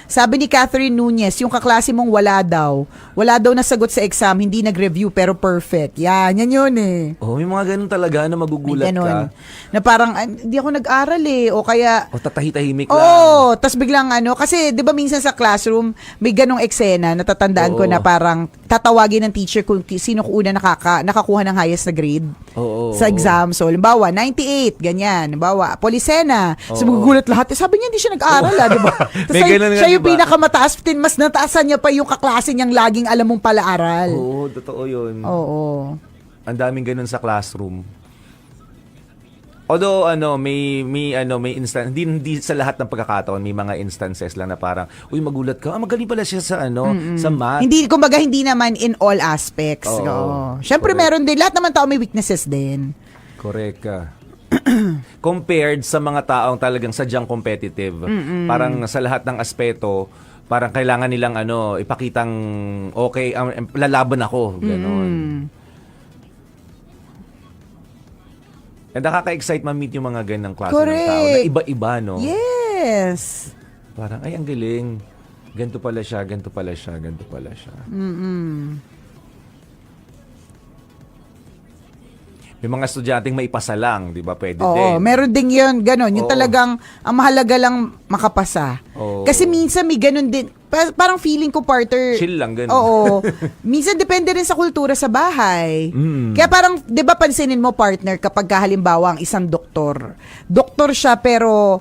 Sabi ni Catherine Nunez, yung kaklase mong wala daw. Wala daw nasagot sa exam, hindi nag-review pero perfect. Yan yun May mga ganun talaga na magugulat May ganun. ka. Na parang, hindi ako nag-aral o kaya... O tatahi-tahimik lang. Oo, tas biglang kasi 'di ba minsan sa classroom may ganong eksena, natatandaan ko Oo. na parang tatawagin ng teacher kung sino una nakakuha ng highest na grade Oo. sa exam. So, halimbawa, 98, ganyan. Halimbawa, Polisena. So, Oo. magugulat lahat. Sabi niya hindi siya nag-aral, 'di ba? Tas May ganun nga, siya yung diba? pinakamataas, mas nataasan niya pa yung kaklase niyang laging alam mong pala-aral. Oo, totoo yun. Oo. Ang daming ganun sa classroom. Although may instance, hindi sa lahat ng pagkakataon may mga instances lang na parang magulat ka. Magaling pala siya sa sa math. Hindi naman in all aspects. Oo. Oo. Syempre Correct. meron din, lahat naman tao may weaknesses din. Correct ka. Compared sa mga taong talagang sadyang competitive. Parang sa lahat ng aspeto, parang kailangan nilang ipakitang okay, lalaban ako, gano'n. And nakaka-excite ma-meet yung mga ganang klase ng tao na Correct. iba-iba, no? Yes. Parang, ay, ang galing. Ganito pala siya, ganito pala siya, ganito pala siya. May mga estudyanteng maipasa lang, di ba? Pwede Oo, din. meron ding yun, ganon. Yung Oo. talagang, ang mahalaga lang makapasa. Oo. Kasi minsan may ganon din. Parang feeling ko, partner. Chill lang, ganon. Oo. Minsan depende rin sa kultura sa bahay. Kaya parang, di ba pansinin mo, partner, kapag halimbawa ang isang doktor. Doktor siya pero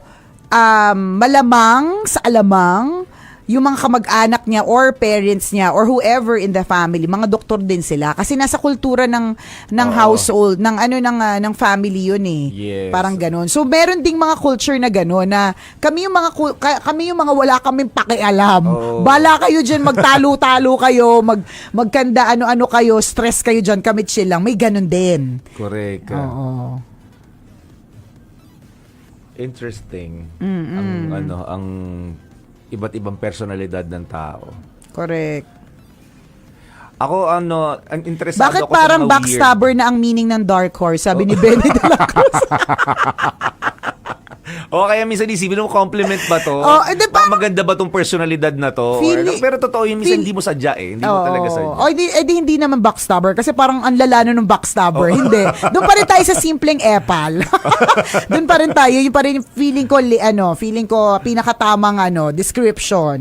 malamang sa alamang, yung mga kamag-anak niya or parents niya or whoever in the family, mga doktor din sila kasi nasa kultura ng household, ng family yun eh. Yes. Parang ganun. So meron ding mga culture na ganun na kami yung mga wala kaming pakialam. Bala kayo diyan, magtalo-talo kayo, magkanda ano-ano kayo, stress kayo diyan, kami chill lang. May ganun din. Correct. Oo. Interesting. Ang iba't ibang personalidad ng tao. Correct. Ako ang interesado Bakit ako sa parang mga backstabber na ang meaning ng dark horse? Sabi ni Benny de la Cruz. O kaya minsan isipin mo, compliment ba to? Maganda ba tong personalidad na to? Pero totoo yun, minsan hindi mo sadya eh. Hindi mo talaga sadya. O hindi naman backstabber kasi parang ang lala nun ng backstabber. Hindi. Doon pa rin tayo sa simpleng epal. Doon pa rin tayo. Yung pa rin feeling ko pinakatamang description.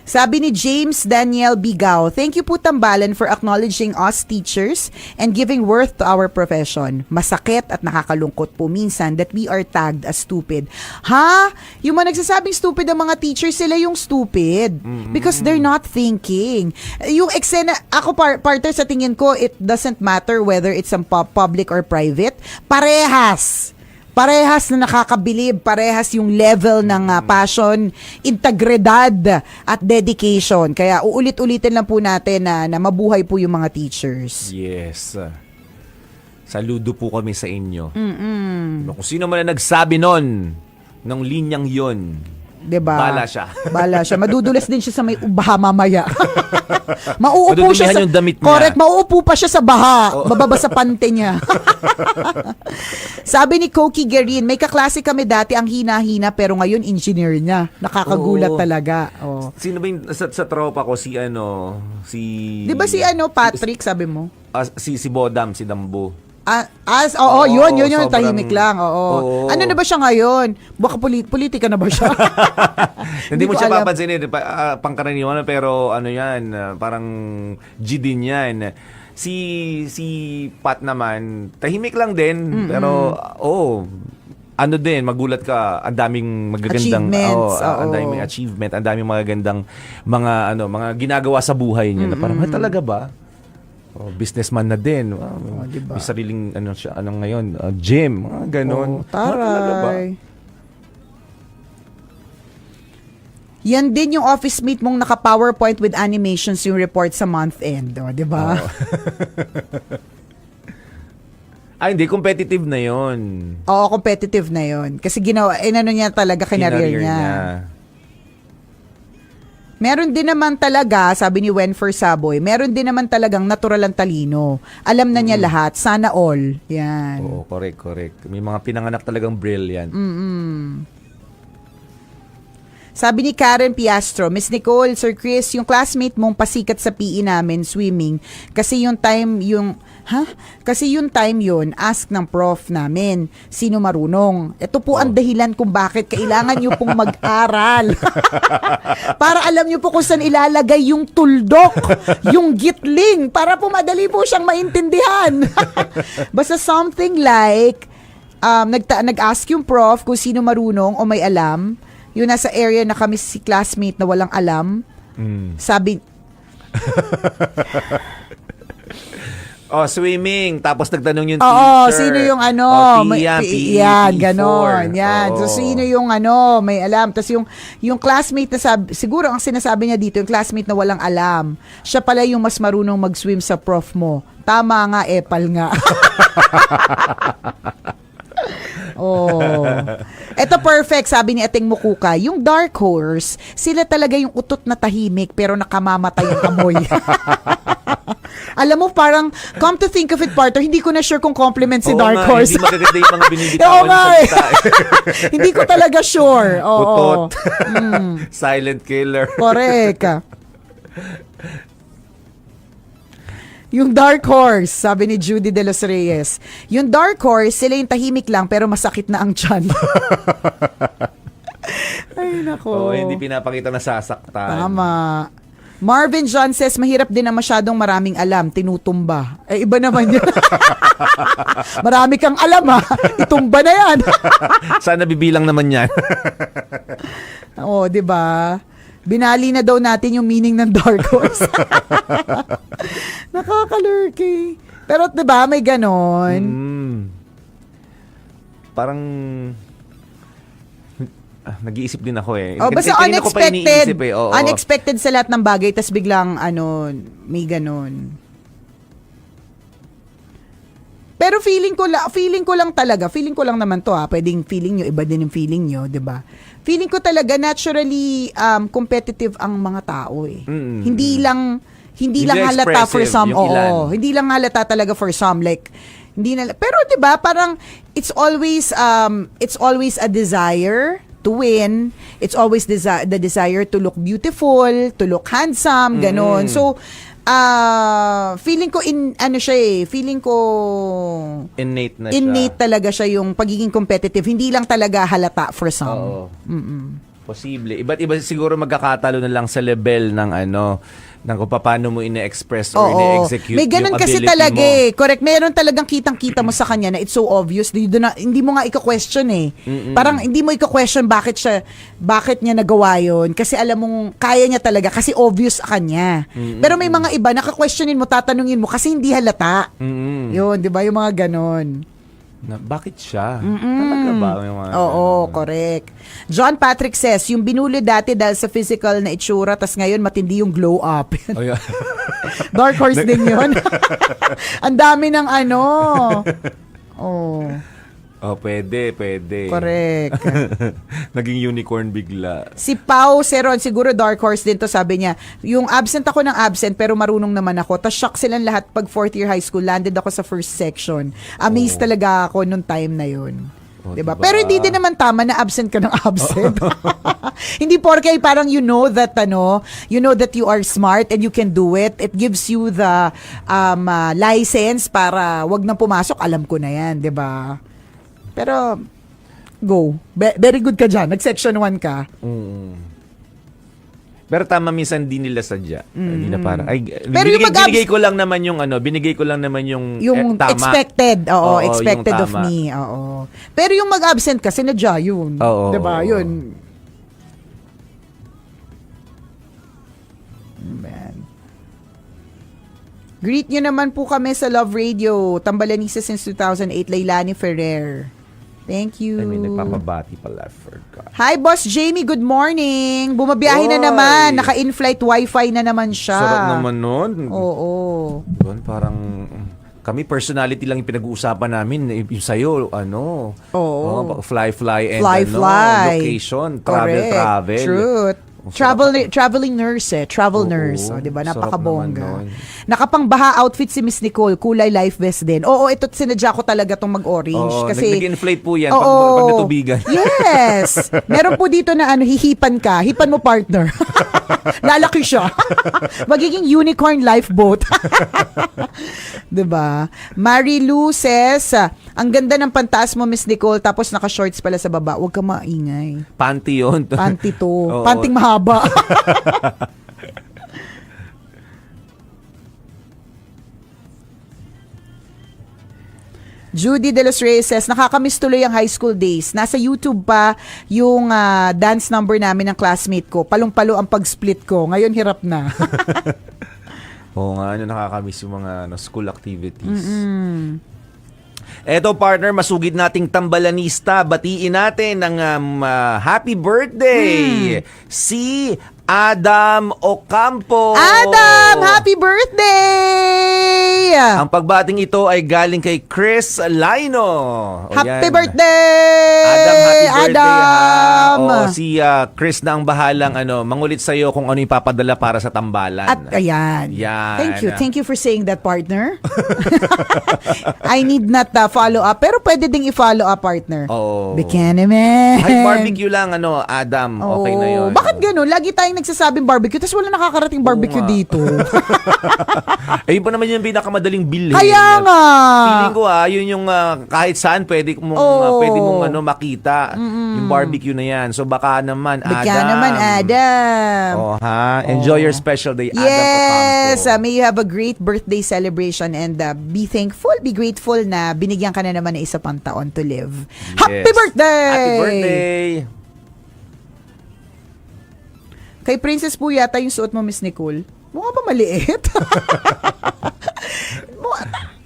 Sabi ni James Daniel Bigaw, thank you po Tambalan for acknowledging us teachers and giving worth to our profession. Masakit at nakakalungkot po minsan that we are tagged as stupid. Ha? Yung mga nagsasabing stupid ang mga teachers, sila yung stupid. Because they're not thinking. Yung eksena, ako partner sa tingin ko, it doesn't matter whether it's public or private. Parehas na nakakabilib, parehas yung level ng passion, integridad at dedication. Kaya uulit-ulitin lang po natin na mabuhay po yung mga teachers. Yes. Saludo po kami sa inyo. Kung sino man na nagsabi nun, ng linyang yon, diba? Bala siya. Madudulas din siya sa may baha mamaya. Mauupo siya sa yung damit niya. Correct, mauupo pa siya sa baha. Mababa sa pante niya. Sabi ni Koki Guerin, may kaklase kami dati ang hina-hina pero ngayon engineer niya. Nakakagulat talaga. Sino ba yung sa tropa ko si Di ba si Patrick sabi mo? Si Bodam, si Dambo. Yun, sobrang, tahimik lang. Oo. Ano na ba siya ngayon? Baka politika na ba siya? Hindi mo siya alam. papansinin, pangkaraniwan pero yan, parang G din yan. Si Pat naman, tahimik lang din, pero din, magulat ka, ang daming magagandang ang daming achievement, ang daming magagandang mga ginagawa sa buhay niya na parang talaga ba? Businessman na din. Diba? May sariling ngayon, gym, ganon. Taray. Yan din yung office mate mong naka-PowerPoint with animations yung report sa month end, di ba? Hindi, competitive na yon. Oo, competitive na yon. Kasi ginawa, niya talaga, kinareer niya. Meron din naman talaga, sabi ni Wenfer Saboy, meron din naman talagang natural ang talino. Alam na niya lahat. Sana all. Yan. Oo, correct. May mga pinanganak talagang brilliant. Sabi ni Karen Piastro, Miss Nicole, Sir Chris, yung classmate mong pasikat sa PE namin, swimming, kasi yung time yun, ask ng prof namin, sino marunong. Ito po ang dahilan kung bakit kailangan nyo pong mag-aral. Para alam nyo po kung saan ilalagay yung tuldok, yung gitling, para po madali po siyang maintindihan. Basta something like, nag-ask yung prof kung sino marunong o may alam, yung nasa area na kami si classmate na walang alam, sabi, swimming. Tapos nagtanong yung teacher. Sino yung PE, ganon. Yan. So, sino yung may alam. Tapos yung classmate na siguro ang sinasabi niya dito, yung classmate na walang alam, siya pala yung mas marunong mag-swim sa prof mo. Tama nga, epal nga. Ito perfect, sabi ni Ating Mukuka. Yung dark horse, sila talaga yung utot na tahimik pero nakamamatay ang amoy. Alam mo, parang, come to think of it, partner, hindi ko na sure kung compliment si Dark Horse. Hindi magaganda yung mga binibitawan niya salita. Hindi ko talaga sure. Utot. Silent killer. Correct. Yung Dark Horse, sabi ni Judy De Los Reyes. Yung Dark Horse, sila yung tahimik lang pero masakit na ang tiyan. Ay, nako. Hindi pinapakita na sasaktan. Tama. Marvin John says, mahirap din na masyadong maraming alam, tinutumba. Eh, iba naman yun. Marami kang alam ha, itumba na yan. Sana bibilang naman yan. Oo, di ba? Binali na daw natin yung meaning ng dark horse. Nakakalurky. Pero di ba, may ganon. Parang nag-iisip din ako eh. Oh, basta Kanina ko pa unexpected. iniisip eh. Oo. Unexpected sa lahat ng bagay, tas biglang, may ganon. Pero feeling ko lang naman to pwedeng feeling nyo, iba din yung feeling nyo, di ba? Feeling ko talaga naturally competitive ang mga tao eh. Hindi lang halata for expressive, some. yung ilan. Oo, hindi lang halata talaga for some, like hindi na, pero 'di ba parang it's always a desire to win. It's always the desire to look beautiful, to look handsome, ganon. So feeling ko innate na siya. innate talaga siya yung pagiging competitive. Hindi lang talaga halata for some. Oo. Posible. Iba't iba siguro magkakatalo na lang sa level ng ng kung paano mo ine-express or ine-execute May ganun yung kasi ability talaga mo. Correct. Meron talagang kitang-kita mo sa kanya na it's so obvious. Hindi mo nga ika-question eh. Parang hindi mo ika-question bakit niya nagawa yun. Kasi alam mong kaya niya talaga. Kasi obvious sa kanya. Pero may mga iba, naka-questionin mo, tatanungin mo kasi hindi halata. Yun, di ba? Yung mga ganun. Bakit siya? Talaga ba? Yung mga Oo, correct. John Patrick says, yung binuli dati dahil sa physical na itsura, tas ngayon matindi yung glow up. Oh, yeah. Dark horse din yun. Ang dami ng Oh, pwede. correct. Naging unicorn bigla. Si Pau Seron, siguro dark horse din to, sabi niya, yung absent ako ng absent pero marunong naman ako. Tas shock silang lahat pag 4th year high school, landed ako sa first section. Amazed talaga ako nung time na yun. Diba? Pero hindi din naman tama na absent ka ng absent. Hindi porke parang you know that you are smart and you can do it. It gives you the license para wag nang pumasok. Alam ko na yan, 'di ba? Pero go. Very good ka diyan. Nag-section 1 ka. Pero tama, minsan di nila sadya. Hindi na parang Pero yung binigay ko lang naman yung tama. expected. Oo, Expected yung of tama. me. Oo. Pero yung mag-absent ka, sinadya yun. Oo. 'Di ba? Yun. Man. Greet nyo naman po kami sa Love Radio. Tambalanisa since 2008, Lailani Ferrer. Thank you. May nagpapabati pala. I forgot. Hi, Boss Jamie. Good morning. Bumabiyahe na Oy! naman. Naka-in-flight wifi na naman siya. Sarap naman nun. Oo. Doon parang kami personality lang yung pinag-uusapan namin. Yung sa'yo, Oo. fly and Fly. location, Correct. travel. Truth. Traveling nurse travel Oo, nurse. O, diba? sarap Napakabongga. naman nun. Nakapangbaha outfit si Miss Nicole. Kulay life vest din. Oo, ito sinadya ko talaga itong mag-orange. Oo, kasi nag-inflate po yan Oo. pag natubigan. Yes. Meron po dito na hihipan ka. Hipan mo partner. Lalaki siya. Magiging unicorn lifeboat. Diba? Marilu says, ang ganda ng pantaas mo, Miss Nicole, tapos naka-shorts pala sa baba. Huwag ka maingay. Panty yun. Panty to. Oo. Panting mahaba. Judy De Los Reyes says, nakakamiss tuloy ang high school days. Nasa YouTube pa yung dance number namin ng classmate ko. Palong-palo ang pag-split ko. Ngayon, hirap na. Oo nga, nakakamiss yung mga school activities. Eto partner, masugid nating tambalanista. Batiin natin ng happy birthday si Adam Ocampo. Adam, happy birthday! Ang pagbating ito ay galing kay Chris Lino. O Happy yan. birthday! Adam, happy birthday Adam! ha. O, si Chris na ang bahalang mangulit sa'yo kung ano ipapadala para sa tambalan. At ayan. Yan. Thank you for saying that, partner. I need not follow up, pero pwede ding i-follow up, partner. Oo. Bikini man. Ay, barbecue lang, Adam. Okay na yun. Bakit ganun? Lagi tayong nagsasabing barbecue, tapos wala nakakarating barbecue nga. dito. Ay, iba naman yung pinakamadali madaling bilhin. Kaya nga. Feeling ko yun yung kahit saan pwede mong makita yung barbecue na yan. So baka naman Bigyan naman, Adam. Oh, enjoy your special day, Adam Yes, Ocampo. may you have a great birthday celebration and be thankful, be grateful na binigyan ka na naman ng isa pang taon to live. Happy Yes. birthday! Happy birthday! Kay Princess po yata yung suot mo, Miss Nicole. Mukha ba maliit?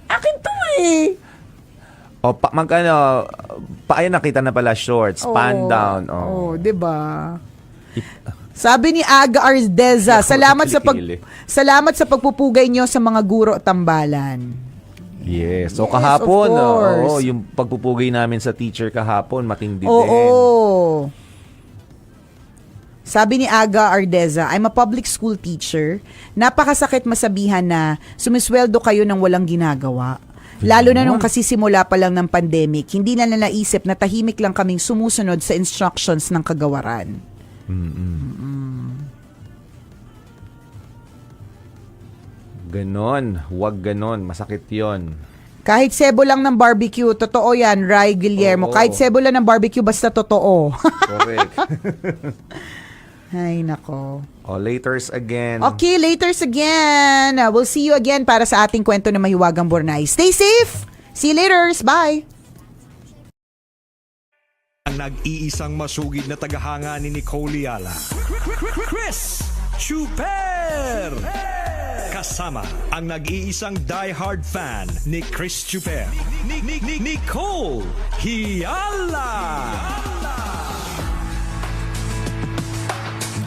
Akin to eh. O, ayun, nakita na pala shorts, pan down. Oh, 'di ba? Sabi ni Aga Ardeza, salamat sa pagpupugay nyo sa mga guro at tambalan. Yes. So Yes, kahapon, of course. yung pagpupugay namin sa teacher kahapon, matindi din. Oo. Sabi ni Aga Ardeza, I'm a public school teacher. Napakasakit masabihan na sumisweldo kayo ng walang ginagawa. Lalo na nung kasi simula pa lang ng pandemic, hindi na naisip na tahimik lang kaming sumusunod sa instructions ng kagawaran. Ganon. Huwag ganon. Masakit yon. Kahit sebo lang ng barbecue, totoo yan, Ray Guillermo. Oo. Kahit sebo lang ng barbecue, basta totoo. Correct. Ay, nako. Laters again. Okay, laters again. We'll see you again para sa ating kwento na mahiwagang Bornay. Stay safe! See you laters! Bye! Ang nag-iisang masugid na tagahanga ni Nicole Yala. Chris Chuper! Kasama ang nag-iisang diehard fan ni Chris Chuper. Nicole Hiala!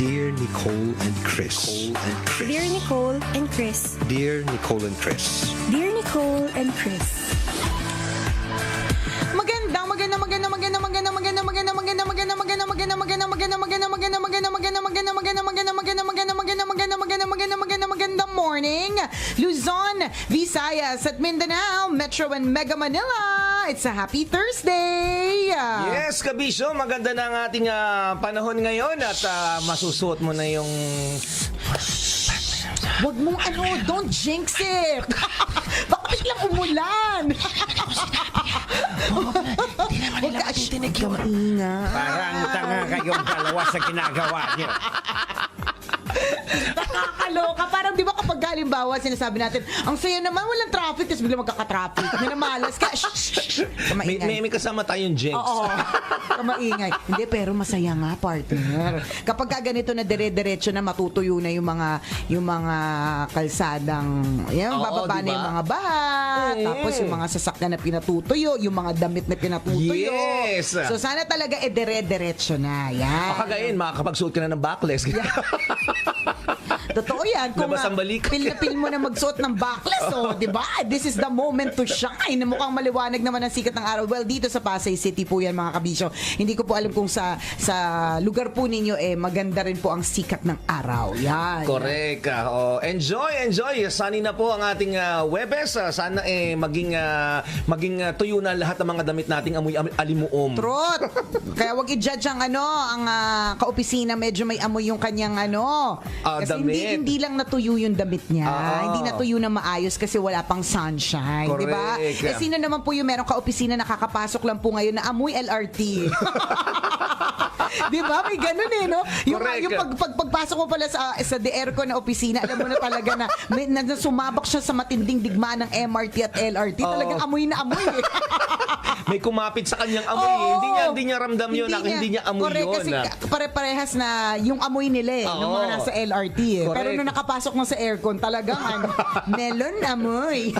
Dear Nicole and Chris. Dear Nicole and Chris. Dear Nicole and Chris. Dear Nicole and Chris. Magandang morning, Luzon, Visayas at Mindanao, Metro and Mega Manila. It's a happy Thursday. Yes, Kabisyo, maganda na ang ating panahon ngayon at masusuot mo na yung... Wag mong don't jinx it. Baka biglang umulan. Huwag ka tinig yung maingay. Parang tanga kayong dalawa sa ginagawa niyo. Nakakaloka. Parang di ba kapag halimbawa sinasabi natin, ang saya naman, walang traffic, tapos biglang magkaka-traffic. Minamalas ka. Shh. Kamaingay. May kasama tayong jinx. Oo. Kamaingay. Hindi, pero masaya nga, partner. Kapag ka ganito na dire-diretso na matutuyo na yung mga kalsadang, bababa na diba? yung mga baha, tapos yung mga sasakyan na pinatutuyo, yung mga damit na pinatutuyo. Yes. So sana talaga dire-diretso na. Yan. Makagayin, makakapagsuot ka na ng backless. Totoo yan. Kung Labas ang balikat. pil na pil mo na magsuot ng backless, di ba? This is the moment to shine. Mukhang maliwanag naman ang sikat ng araw. Well, dito sa Pasay City po yan, mga kabisyo. Hindi ko po alam kung sa lugar po ninyo, maganda rin po ang sikat ng araw. Yan. Correct. Enjoy. Sunny na po ang ating Webes. Sana maging tuyo na lahat ng mga damit nating amoy alimuom. Trot. Kaya wag i-judge ang kaopisina, medyo may amoy yung kanyang kasi damit. hindi lang natuyo yung damit niya. Hindi natuyo na maayos kasi wala pang sunshine, di ba? Correct. Sino naman po yung merong kaopisina nakakapasok lang po ngayon na amoy LRT? Di ba? May ganun no? Yung pagpasok mo pala sa the aircon na opisina, alam mo na talaga na sumabak siya sa matinding digmaan ng MRT at LRT. Talagang amoy na amoy May kumapit sa kanyang amoy. Hindi niya ramdam yun. Hindi niya amoy correct, yun. Kasi pare-parehas na yung amoy nila ng mga nasa LRT Correct. Pero nung nakapasok mo sa aircon, talagang melon amoy.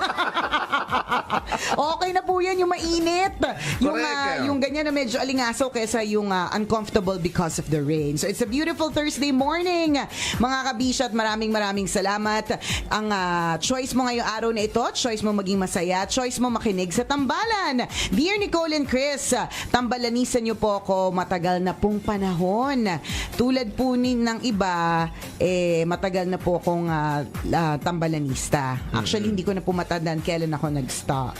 Okay na po yan, yung mainit. Yung ganyan na medyo alingaso kaysa yung uncomfortable because of the rain. So it's a beautiful Thursday morning. Mga kabisya at maraming salamat. Ang choice mo ngayong araw na ito, choice mo maging masaya, choice mo makinig sa tambalan. Dear Nicole and Chris, tambalanisan niyo po ako matagal na pong panahon. Tulad po ng iba, matagal na po akong tambalanista. Actually, hindi ko na po matandaan kailan ako nag-start.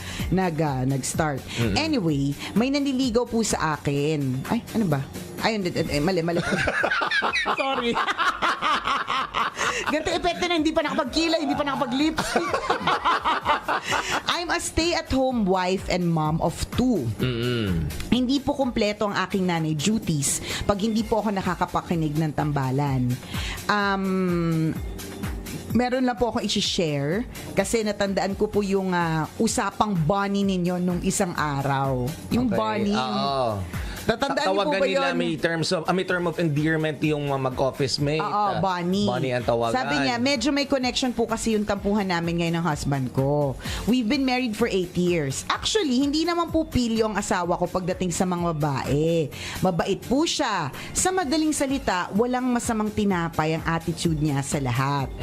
Anyway, may nanliligaw po sa akin. Ay, ano ba? Ayun, mali. Sorry. Ganito epekto na hindi pa nakapagkilay, hindi pa nakapag-lipstick. stay-at-home wife and mom of 2. Hindi po kumpleto ang aking nanay duties pag hindi po ako nakakapakinig ng tambalan. Meron lang po ako i-share kasi natandaan ko po yung usapang bunny ninyo nung isang araw. Yung bunny. Oo. Natandaan niyo po Tawagan ba nila yun? may term of endearment yung mag-office mate. Oo, bunny. Bunny ang tawagan. Sabi niya, medyo may connection po kasi yung tampuhan namin ngayon ng husband ko. We've been married for 8 years. Actually, hindi naman po pilyo ang asawa ko pagdating sa mga babae. Mabait po siya. Sa madaling salita, walang masamang tinapay ang attitude niya sa lahat.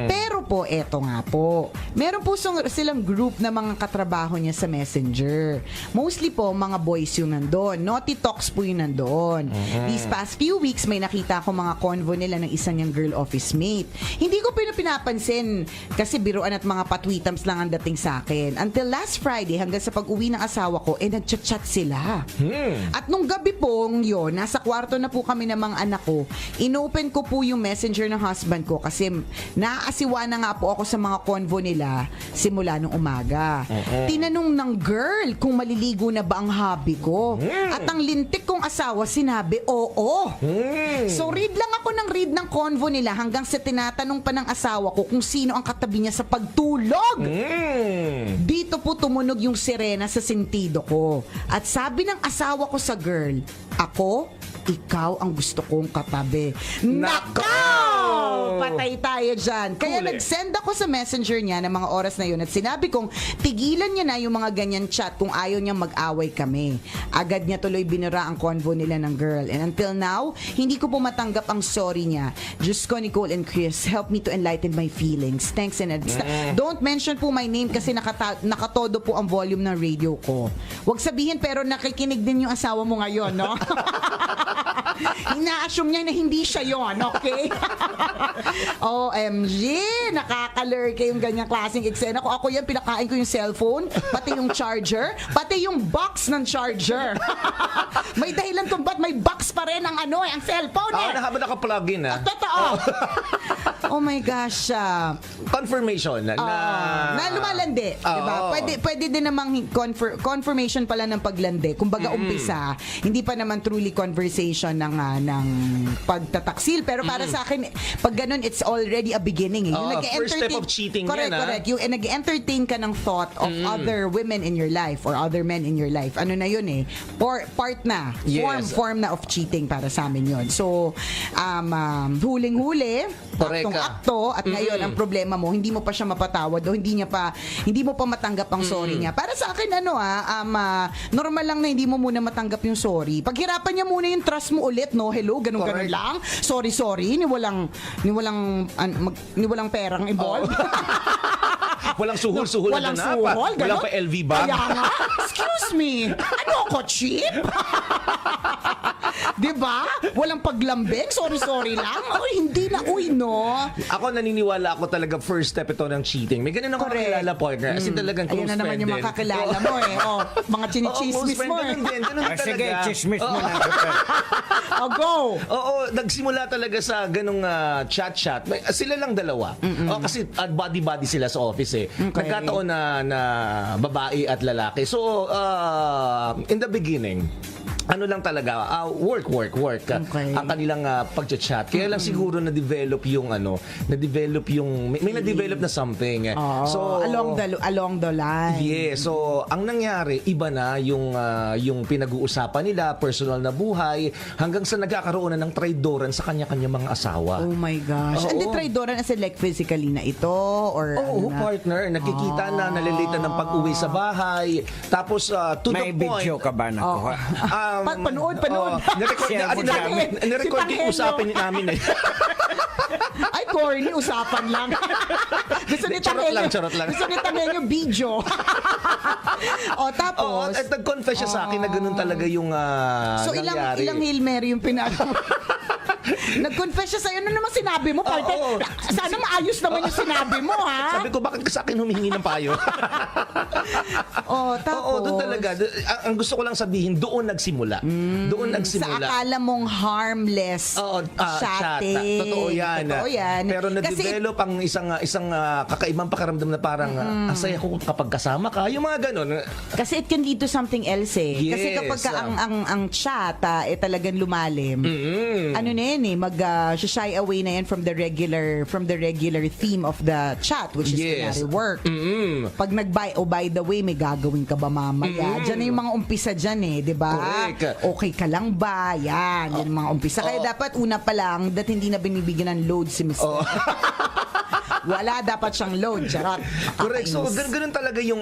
Pero po, eto nga po. Meron po silang group na mga katrabaho niya sa Messenger. Mostly po, mga boys yung nandun. Naughty talks po yung nandun. These past few weeks, may nakita ko mga convo nila ng isang niyang girl office mate. Hindi ko pinapansin kasi biruan at mga patwitams lang ang dating sa akin. Until last Friday, hanggang sa pag-uwi ng asawa ko, nagchat-chat sila. At nung gabi po yun, nasa kwarto na po kami ng mga anak ko, inopen ko po yung messenger ng husband ko kasi naaasiwa na nga po ako sa mga convo nila simula nung umaga. Tinanong ng girl kung maliligo na ba ang hobby ko. At ang lintik kong asawa sinabi, oo. So read lang ako ng read ng convo nila hanggang sa tinatanong pa ng asawa ko kung sino ang katabi niya sa pagtulog. Dito po tumunog yung sirena sa sentido ko. At sabi ng asawa ko sa girl, ako, ikaw ang gusto kong katabi. Nako! Patay tayo dyan. Kaya nag-send ako sa messenger niya ng mga oras na yun at sinabi kong tigilan niya na yung mga ganyan chat kung ayaw niyang mag-away kami. Agad niya tuloy binura ang convo nila ng girl. And until now, hindi ko po matanggap ang sorry niya. Diyos ko, Nicole and Chris, help me to enlighten my feelings. Thanks in advance. Don't mention po my name kasi nakatodo po ang volume ng radio ko. Huwag sabihin pero nakikinig din yung asawa mo ngayon, no? Ina-assume niya na hindi siya yon, okay? OMG, nakakalurke yung ganyang klaseng eksena. Kung ako yan, pinakain ko yung cellphone, pati yung charger, pati yung box ng charger. May dahilan kung ba't may box pa rin ang ang cellphone eh. Habang naka-plug-in Totoo. Oh my gosh. Confirmation na lumalandi, diba? Pwede din namang confirmation pala ng paglandi. Kumbaga umpisa, hindi pa naman truly conversation ng pagtataksil. Pero para sa akin, pag ganun, it's already a beginning. Yung first step of cheating correct, yan. Correct. Yung nag-entertain ka ng thought of other women in your life or other men in your life. Ano na yun eh? Part na. Yes. Form na of cheating para sa amin yun. So, huling-huli, aktong-akto, at ngayon, ang problema mo, hindi mo pa siya mapatawad o hindi mo pa matanggap ang sorry niya. Para sa akin, normal lang na hindi mo muna matanggap yung sorry. Paghirapan niya muna yung trust mo ulit, no? Hello, ganun lang. Sorry, ni walang perang involved. Walang suhol-suhol Walang na suhol, Walang ganun? pa LV bag. Kaya nga, excuse me, ano ako, cheap? Diba? Walang paglambing, sorry lang. Hindi na, no? Ako naniniwala ako talaga first step ito ng cheating. May ganun ako kakilala partner. As in talagang close Ayun na naman friend yung din. mga kakilala mo eh. Mga chinichismis mo eh. Ganun din Sige, talaga. chismis mo na. Go! Oo, nagsimula talaga sa ganung chat-chat. Sila lang dalawa. Kasi body-body sila sa office eh. Nagkataon na babae at lalaki. So, in the beginning, ano lang talaga, work. Okay. Ang kanilang pag-chat. Kaya lang siguro na-develop yung may na-develop na something. So, along the line. yeah, so ang nangyari, iba na yung pinag-uusapan nila, personal na buhay, hanggang sa nagkakaroon na ng traidoran sa kanya-kanya mga asawa. Oh my gosh. Oo. And the traidoran as in like physically na ito? Or Oo, ano na? partner. Nakikita na, nalilita ng pag-uwi sa bahay. Tapos, to May the point. video ka ba nakuha? Panood. Nirecord ko yung usapin namin eh. Ay, corny, usapan lang. Gusto ni Charot lang. Gusto ni Tangenyo, video. Tapos. At nag-confess siya sa akin na ganun talaga yung So, nangyari. ilang Hail Mary yung Nag-confess siya sa'yo. Ano naman sinabi mo, partner? Oo. Sana maayos naman yung sinabi mo, ha? Sabi ko, bakit ka sa akin humihingi ng payo? Tapos? Oo, doon talaga. Ang gusto ko lang sabihin, doon nagsimula. Doon Sa nagsimula. akala mong harmless Oo, chatting. Totoo yan. Totoo yan. Pero Kasi na-develop ang isang kakaibang pakaramdam na parang ang saya ko kapag kasama ka. Yung mga ganun. Kasi it can lead to something else eh. Kasi Yes. kapag ka ang chat talagang lumalim, ano na yan eh, shy away na yan from the regular theme of the chat, which is Yes. kunyari work. Pag by the way, may gagawin ka ba mamaya? Diyan na yung mga umpisa dyan eh, di ba? Correct. Okay ka lang ba? Yan, yung mga umpisa. Kaya dapat una pa lang, that hindi na binibigyan ng load si Mr. Wala dapat siyang load, charot. Correct. So, Nakakainis. ganun talaga yung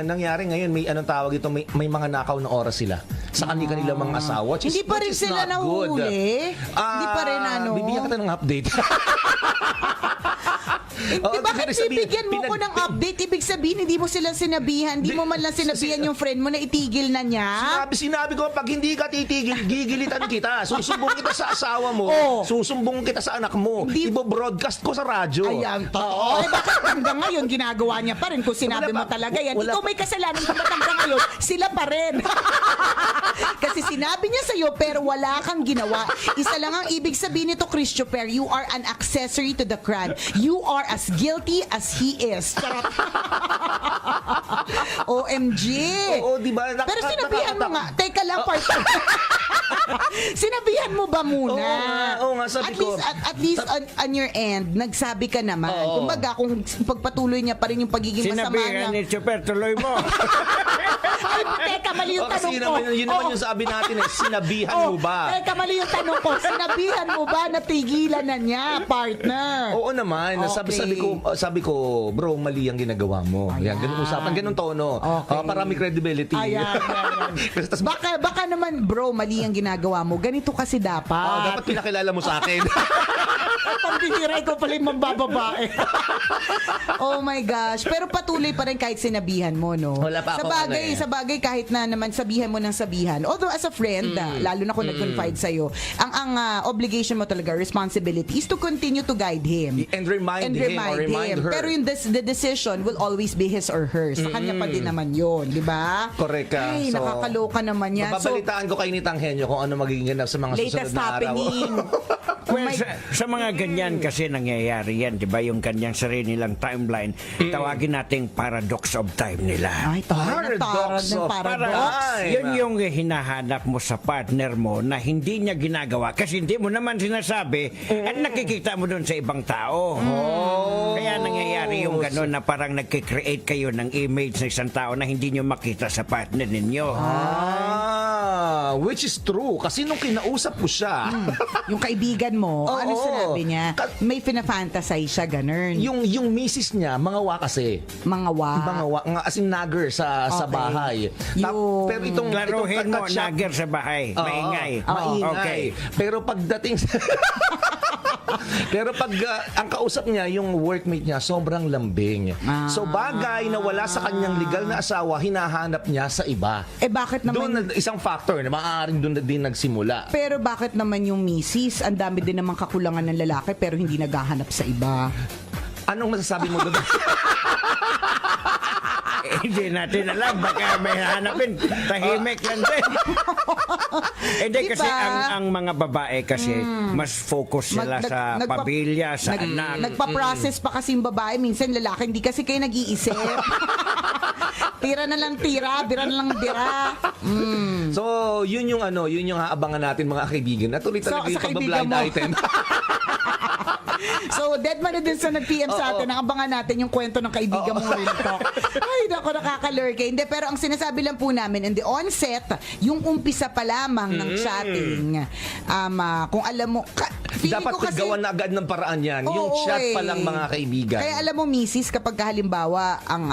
nangyari ngayon. May anong tawag ito, may mga nakaw na oras sila sa kanilang mga asawa. Which is- Hindi pa rin which is sila not good. nahuhuli. Hindi pa rin Bibigyan kita ng update. Di Oo, ba ibig sabihin, bibigyan mo ko ng update? Ibig sabihin, hindi mo sila sinabihan. Hindi mo man lang sinabihan yung friend mo na itigil na niya. Sinabi ko, pag hindi ka titigil, gigilitan kita. Susumbong kita sa asawa mo. Oo. Susumbong kita sa anak mo. Hindi- Ibo-broadcast ko sa radyo. Ayan, totoo. Eh, bakit hanggang ngayon ginagawa niya pa rin kung sinabi Wala mo pa- talaga yan? wala Ikaw pa- may kasalanan kung ba't hanggang ngayon, sila pa rin. Kasi sinabi niya sa'yo, pero wala kang ginawa. Isa lang ang ibig sabihin nito, Christopher, you are an accessory to the crime. You are as guilty as he is. Charot. OMG. Oo, di ba? Pero sinabihan mo nga, teka lang, partner. Sinabihan mo ba muna? Oo nga, sabi at ko. Least, at least on your end, nagsabi ka naman. Oo. Kumbaga, kung pagpatuloy niya pa rin yung pagiging masama Sinabihan niya. ni Super, tuloy mo. Ay, teka, mali yung Kasi tanong ko. yun naman Oo. yung sabi natin eh, sinabihan mo ba? Teka, mali yung tanong ko. Sinabihan mo ba na tigilan na niya, partner? Oo naman. Okay. Sabi ko, bro, mali ang ginagawa mo. Yan, ganun usapan, ganun tono. Okay. Parami credibility. Ayan. Kasi tas, Baka naman, bro, mali ang ginagawa mo. Ganito kasi dapat. dapat pinakilala mo sa akin. Pambihira ko pala yung mambababae. Oh my gosh. Pero patuloy pa rin kahit sinabihan mo, no? Wala pa ako, Sa bagay, kahit na naman sabihan mo ng sabihan. Although as a friend, lalo na kung nag-confide sa'yo, ang obligation mo talaga, responsibility, is to continue to guide him. And remind him or remind her. Pero the decision will always be his or hers. Sa kanya pa din naman yun, di ba? Correct ka. Ay, So, nakakaloka naman yan. So, Babalitaan ko kay Nitang Henyo kung ano magiging ganap sa mga susunod latest na araw. happening. Oh Well, my sa mga ganyan kasi nangyayari yan, di ba? Yung kanyang sarili nilang timeline, tawagin nating paradox of time nila. Ay, Paradox tarad ng of paradox. time. Yun yung hinahanap mo sa partner mo na hindi niya ginagawa kasi hindi mo naman sinasabi at nakikita mo doon sa ibang tao. Kaya nangyayari yung gano'n na parang nagkikreate kayo ng image ng isang tao na hindi nyo makita sa partner ninyo. Which is true. Kasi nung kinausap ko siya, Yung kaibigan mo, Oo. ano sinabi niya? May fina-fantasize siya, ganun. yung misis niya, mangawa kasi. Mangawa. As in nagger sa Okay. bahay. Yung- Pero itong Klaruhin mo, kakat siya- nagger sa bahay. Oo, Maingay. Maingay. Okay. Pero pagdating sa... Pero pag ang kausap niya, yung workmate niya, sobrang lambing. So bagay na wala sa kanyang legal na asawa, hinahanap niya sa iba. Eh bakit naman... Doon isang factor na maaaring doon na din nagsimula. Pero bakit naman yung misis, ang dami din naman kakulangan ng lalaki pero hindi naghahanap sa iba? Anong masasabi mo doon? Hindi natin alam. Baka may hanapin. Tahimik lang din. Hindi Diba? kasi ang mga babae kasi mas focus sila sa pamilya, sa anak. Nagpa-process pa kasi yung babae. Minsan lalaki, hindi kasi kayo nag-iisip. Tira na lang tira, bira na lang bira. So, yun yung aabangan natin mga kaibigan. Natuloy talaga So, yung sa kaibigan pagbablind mo. item. So, Deadman na din sa nag-PM sa atin, abangan natin yung kwento ng kaibigan mong real talk. Ay, naku, nakakalurke. Hindi, pero ang sinasabi lang po namin, in the onset, yung umpisa pa lamang ng chatting, kung alam mo, feeling Dapat ko kasi, gawan na agad ng paraan yan. Yung Oo, chat pa eh. lang mga kaibigan. Kaya alam mo, misis, kapag halimbawa ang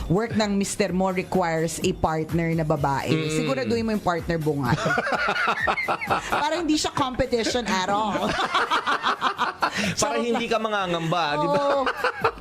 work ng Mr. Mo requires a partner na babae, siguraduhin mo yung partner bunga. Para hindi siya competition at all. Para hindi ka mangangamba, di ba? Oo.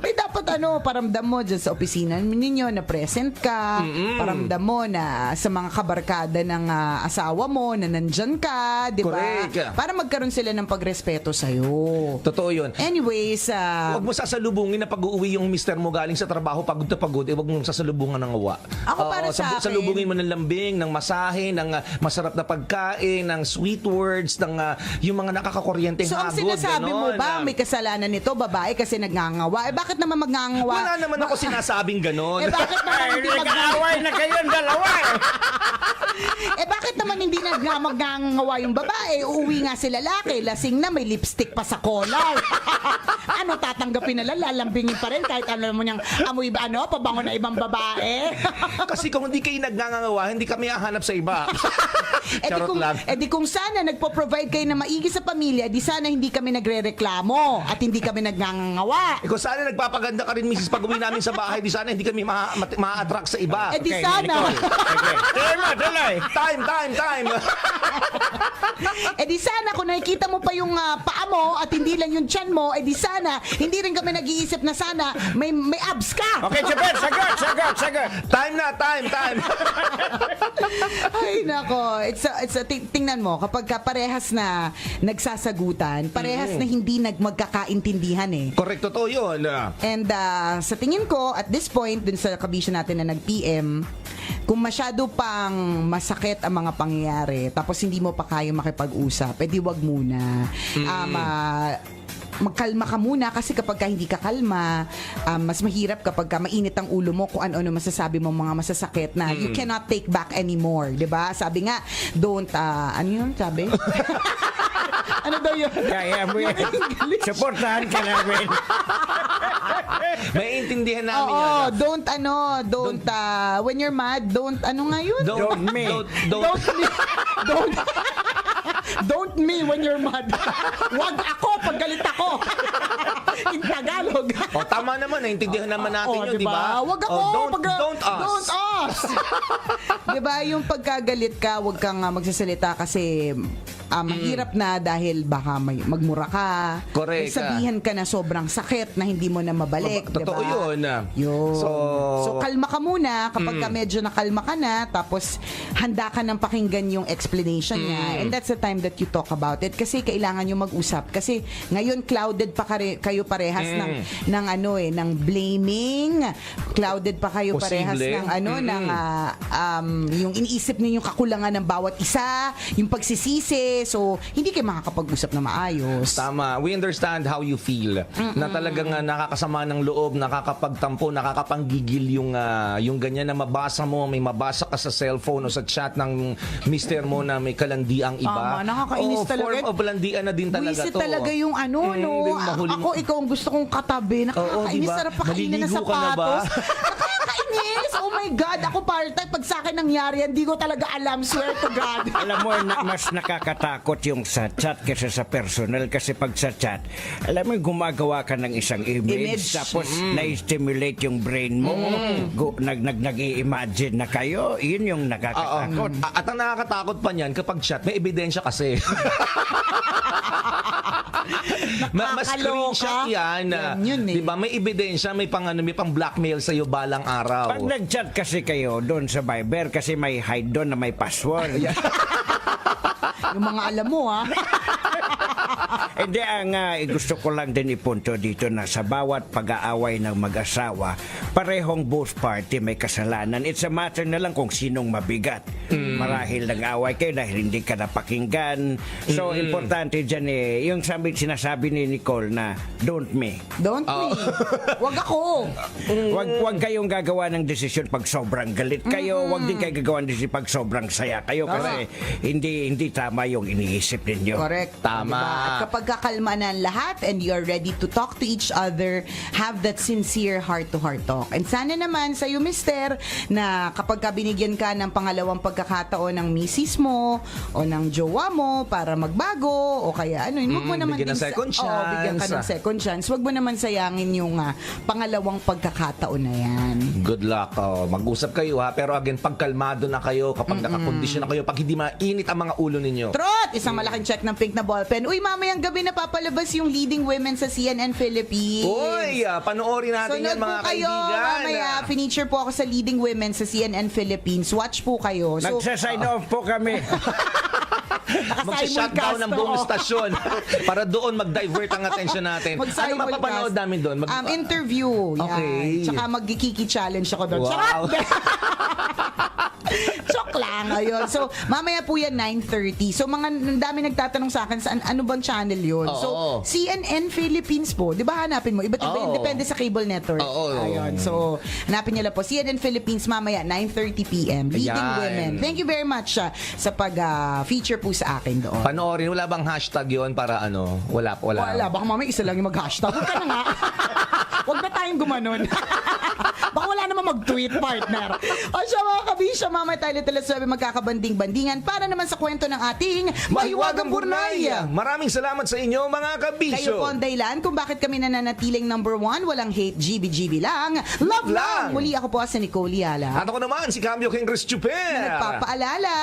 Eh, dapat paramdam mo dyan sa opisina ninyo na present ka, paramdam mo na sa mga kabarkada ng asawa mo na nandyan ka, di ba? Correct. Para magkaroon sila ng pagrespeto sa'yo. Totoo yun. Anyways, Huwag mo sasalubungin na pag-uwi yung mister mo galing sa trabaho, pagod na pagod, huwag mo sasalubungan ng awa. Ako para sa akin- Salubungin mo ng lambing, ng masahe, ng masarap na pagkain, ng sweet words, ng yung mga nakakakuryenteng so ang hagod. sinasabi mo ba, may kasalanan nito, babae kasi nagngangawa? Eh bakit naman magngangawa? Wala naman ako sinasabing ganon. Eh bakit naman hindi Nag-aaway na kayong dalawa. Eh bakit naman hindi magngangawa yung babae? Uuwi nga si lalaki, lasing na, may lipstick pa sa collar. Ano, tatanggapin na lang, lalambingin pa rin kahit alam mo niyang amoy pabango na ibang babae. Kasi kung hindi kayo nagngangawa, hindi kami hahanap sa iba. Charot lang. di kung sana nagpo-provide kayo na maigi sa pamilya, di sana hindi kami nagre-reklamo at hindi kami nagngangawa. Kung sana nagpapaganda ka rin, misis, pag uwi namin sa bahay, di sana hindi kami ma-attract sa iba. Di sana. Okay. Tuloy. Time. Di sana kung nakikita mo pa yung paa mo at hindi lang yung tiyan mo, di sana hindi rin kami nag-iisip na sana may abs ka. Okay, sagot. Time. Ay nako, tingnan mo kapag parehas na nagsasagutan, parehas na hindi magkakaintindihan eh. Correct, totoo yun. And sa tingin ko, at this point, dun sa kabisyo natin na nag-PM, kung masyado pang masakit ang mga pangyayari, tapos hindi mo pa kaya makipag-usap, edi wag muna. Magkalma ka muna kasi kapag ka hindi ka kalma, mas mahirap kapag ka mainit ang ulo mo kung ano-ano masasabi mo mga masasakit na you cannot take back anymore, 'di ba? Sabi nga, don't ano 'yun sabi? Ano daw 'yun? Kaya mo yan. Supportahan ka namin. Maiintindihan namin Oo, yan. don't when you're mad, don't ano nga 'yun? Don't me. Don't me when you're mad. Wag ako pag galit ako. In Tagalog. Tama naman, naiintindihan naman natin yun, di ba? Wag ako. Don't us. Don't us. Di ba, yung pagkagalit ka, wag kang magsasalita kasi mahirap na dahil baka magmura ka. Correct. May sabihan ka na sobrang sakit na hindi mo na mabalik. Totoo diba? yun. Yun. So, kalma ka muna kapag ka medyo nakalma ka na, tapos handa ka ng pakinggan yung explanation niya. And that's the time that you talk about it. Kasi kailangan nyo mag-usap. Kasi ngayon clouded pa kayo parehas ng blaming. Clouded pa kayo parehas Posible. ng yung iniisip niyo yung kakulangan ng bawat isa, yung pagsisisi. So, hindi kayo makakapag-usap na maayos. Tama. We understand how you feel. Na talagang nakakasama ng loob, nakakapagtampo, nakakapanggigil yung ganyan na mabasa mo, may mabasa ka sa cellphone o sa chat ng mister mo na may kalandiang iba. Tama, nakakainis talaga. Form of landian na din talaga Buisit to. talaga yung Ako, ikaw ang gusto kong katabi. Nakakainis, diba? sarap pakinin na Maliligo ka na ba? sapatos. Nakakainis! Oh my God! Ako part-time, pag sa akin nangyari yan, di ko talaga alam. Swear to God. Alam mo, mas nakakatakot yung sa chat kaysa sa personal kasi pag sa chat, alam mo, gumagawa ka ng isang image. Tapos na-stimulate yung brain mo. Nag-i-imagine na kayo. Yun yung nakakatakot. At ang nakakatakot pa niyan, kapag chat, may ebidensya kasi. Mas screenshot yan. Yun eh. Diba? May ebidensya, may pang blackmail sa'yo balang araw. Pag nag-chat kasi kayo doon sa Viber kasi may hide doon na may password. Yung mga alam mo, ha? Hindi, gusto ko lang din ipunto dito na sa bawat pag-aaway ng mag-asawa, parehong both party may kasalanan. It's a matter na lang kung sinong mabigat. Marahil nag-away kayo dahil hindi ka napakinggan. So, importante dyan yung sinasabi ni Nicole na, don't me. Don't me. Wag ako. Wag kayong gagawa ng desisyon pag sobrang galit kayo. Wag din kayo gagawa ng desisyon pag sobrang saya kayo kasi hindi tama yung iniisip ninyo. Correct. Tama. Diba? At kapag kakalma na ang lahat and you're ready to talk to each other, have that sincere heart-to-heart talk. And sana naman sa'yo, mister, na kapag ka binigyan ka ng pangalawang pagkakataon ng misis mo o ng jowa mo para magbago o kaya wag mo naman bigyan ng second chance. bigyan ka ng second chance. Wag mo naman sayangin yung pangalawang pagkakataon na yan. Good luck. Mag-usap kayo ha. Pero again, pag kalmado na kayo, kapag nakakondisyon na kayo, pag hindi mainit ang mga ulo ninyo. Trot! Isang malaking check ng pink na ballpen. Uy, mamayang gabi Grabe, napapalabas yung leading women sa CNN Philippines. Uy, panoorin natin yan, Sunod mga po kayo, kaibigan. mamaya, feature po ako sa leading women sa CNN Philippines. Watch po kayo. So, Nagsa-sign off po kami. Magsa-shutdown ng buong stasyon para doon mag-divert ang attention natin. Ano mapapanood namin doon? Interview. Yan. Okay. Tsaka mag-kiki challenge ako doon. Wow. Joke lang. Ayun. So, mamaya po yan 9:30. So, ang dami nagtatanong sa akin, ano bang channel yun? Oo. So, CNN Philippines po. Di ba hanapin mo? Iba't iba. Oo. Depende sa cable network. Oo. Ayun. So, hanapin nyo lang po. CNN Philippines mamaya 9:30 p.m. Leading Ayan. Women. Thank you very much sa pag-feature po sa akin doon. Panoorin, wala bang hashtag yon para ano? Wala. Wala. Baka mamaya isa lang yung mag-hashtag. Huwag ka na nga. Huwag na tayong gumanon. Baka wala naman mag-tweet, partner. O siya mga kabisya, mamaya tayo telesabi magkakabanding-bandingan para naman sa kwento ng ating Mahiwagang Burnay! Maraming salamat sa inyo, mga kabisyo! Kayo po ang dahilan kung bakit kami nananatiling number 1. Walang hate, GB lang. Love lang! Muli ako po si Nicole Yala. At ako naman, si Cambio King Chris Chuper! Nagpapaalala.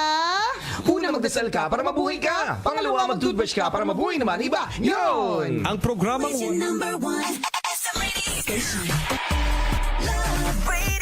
Una, magdasal ka para mabuhay ka. Pangalawa, mag-toothbrush ka para mabuhay naman iba. Yun! Ang programang Number one. SM radio station. Love radio.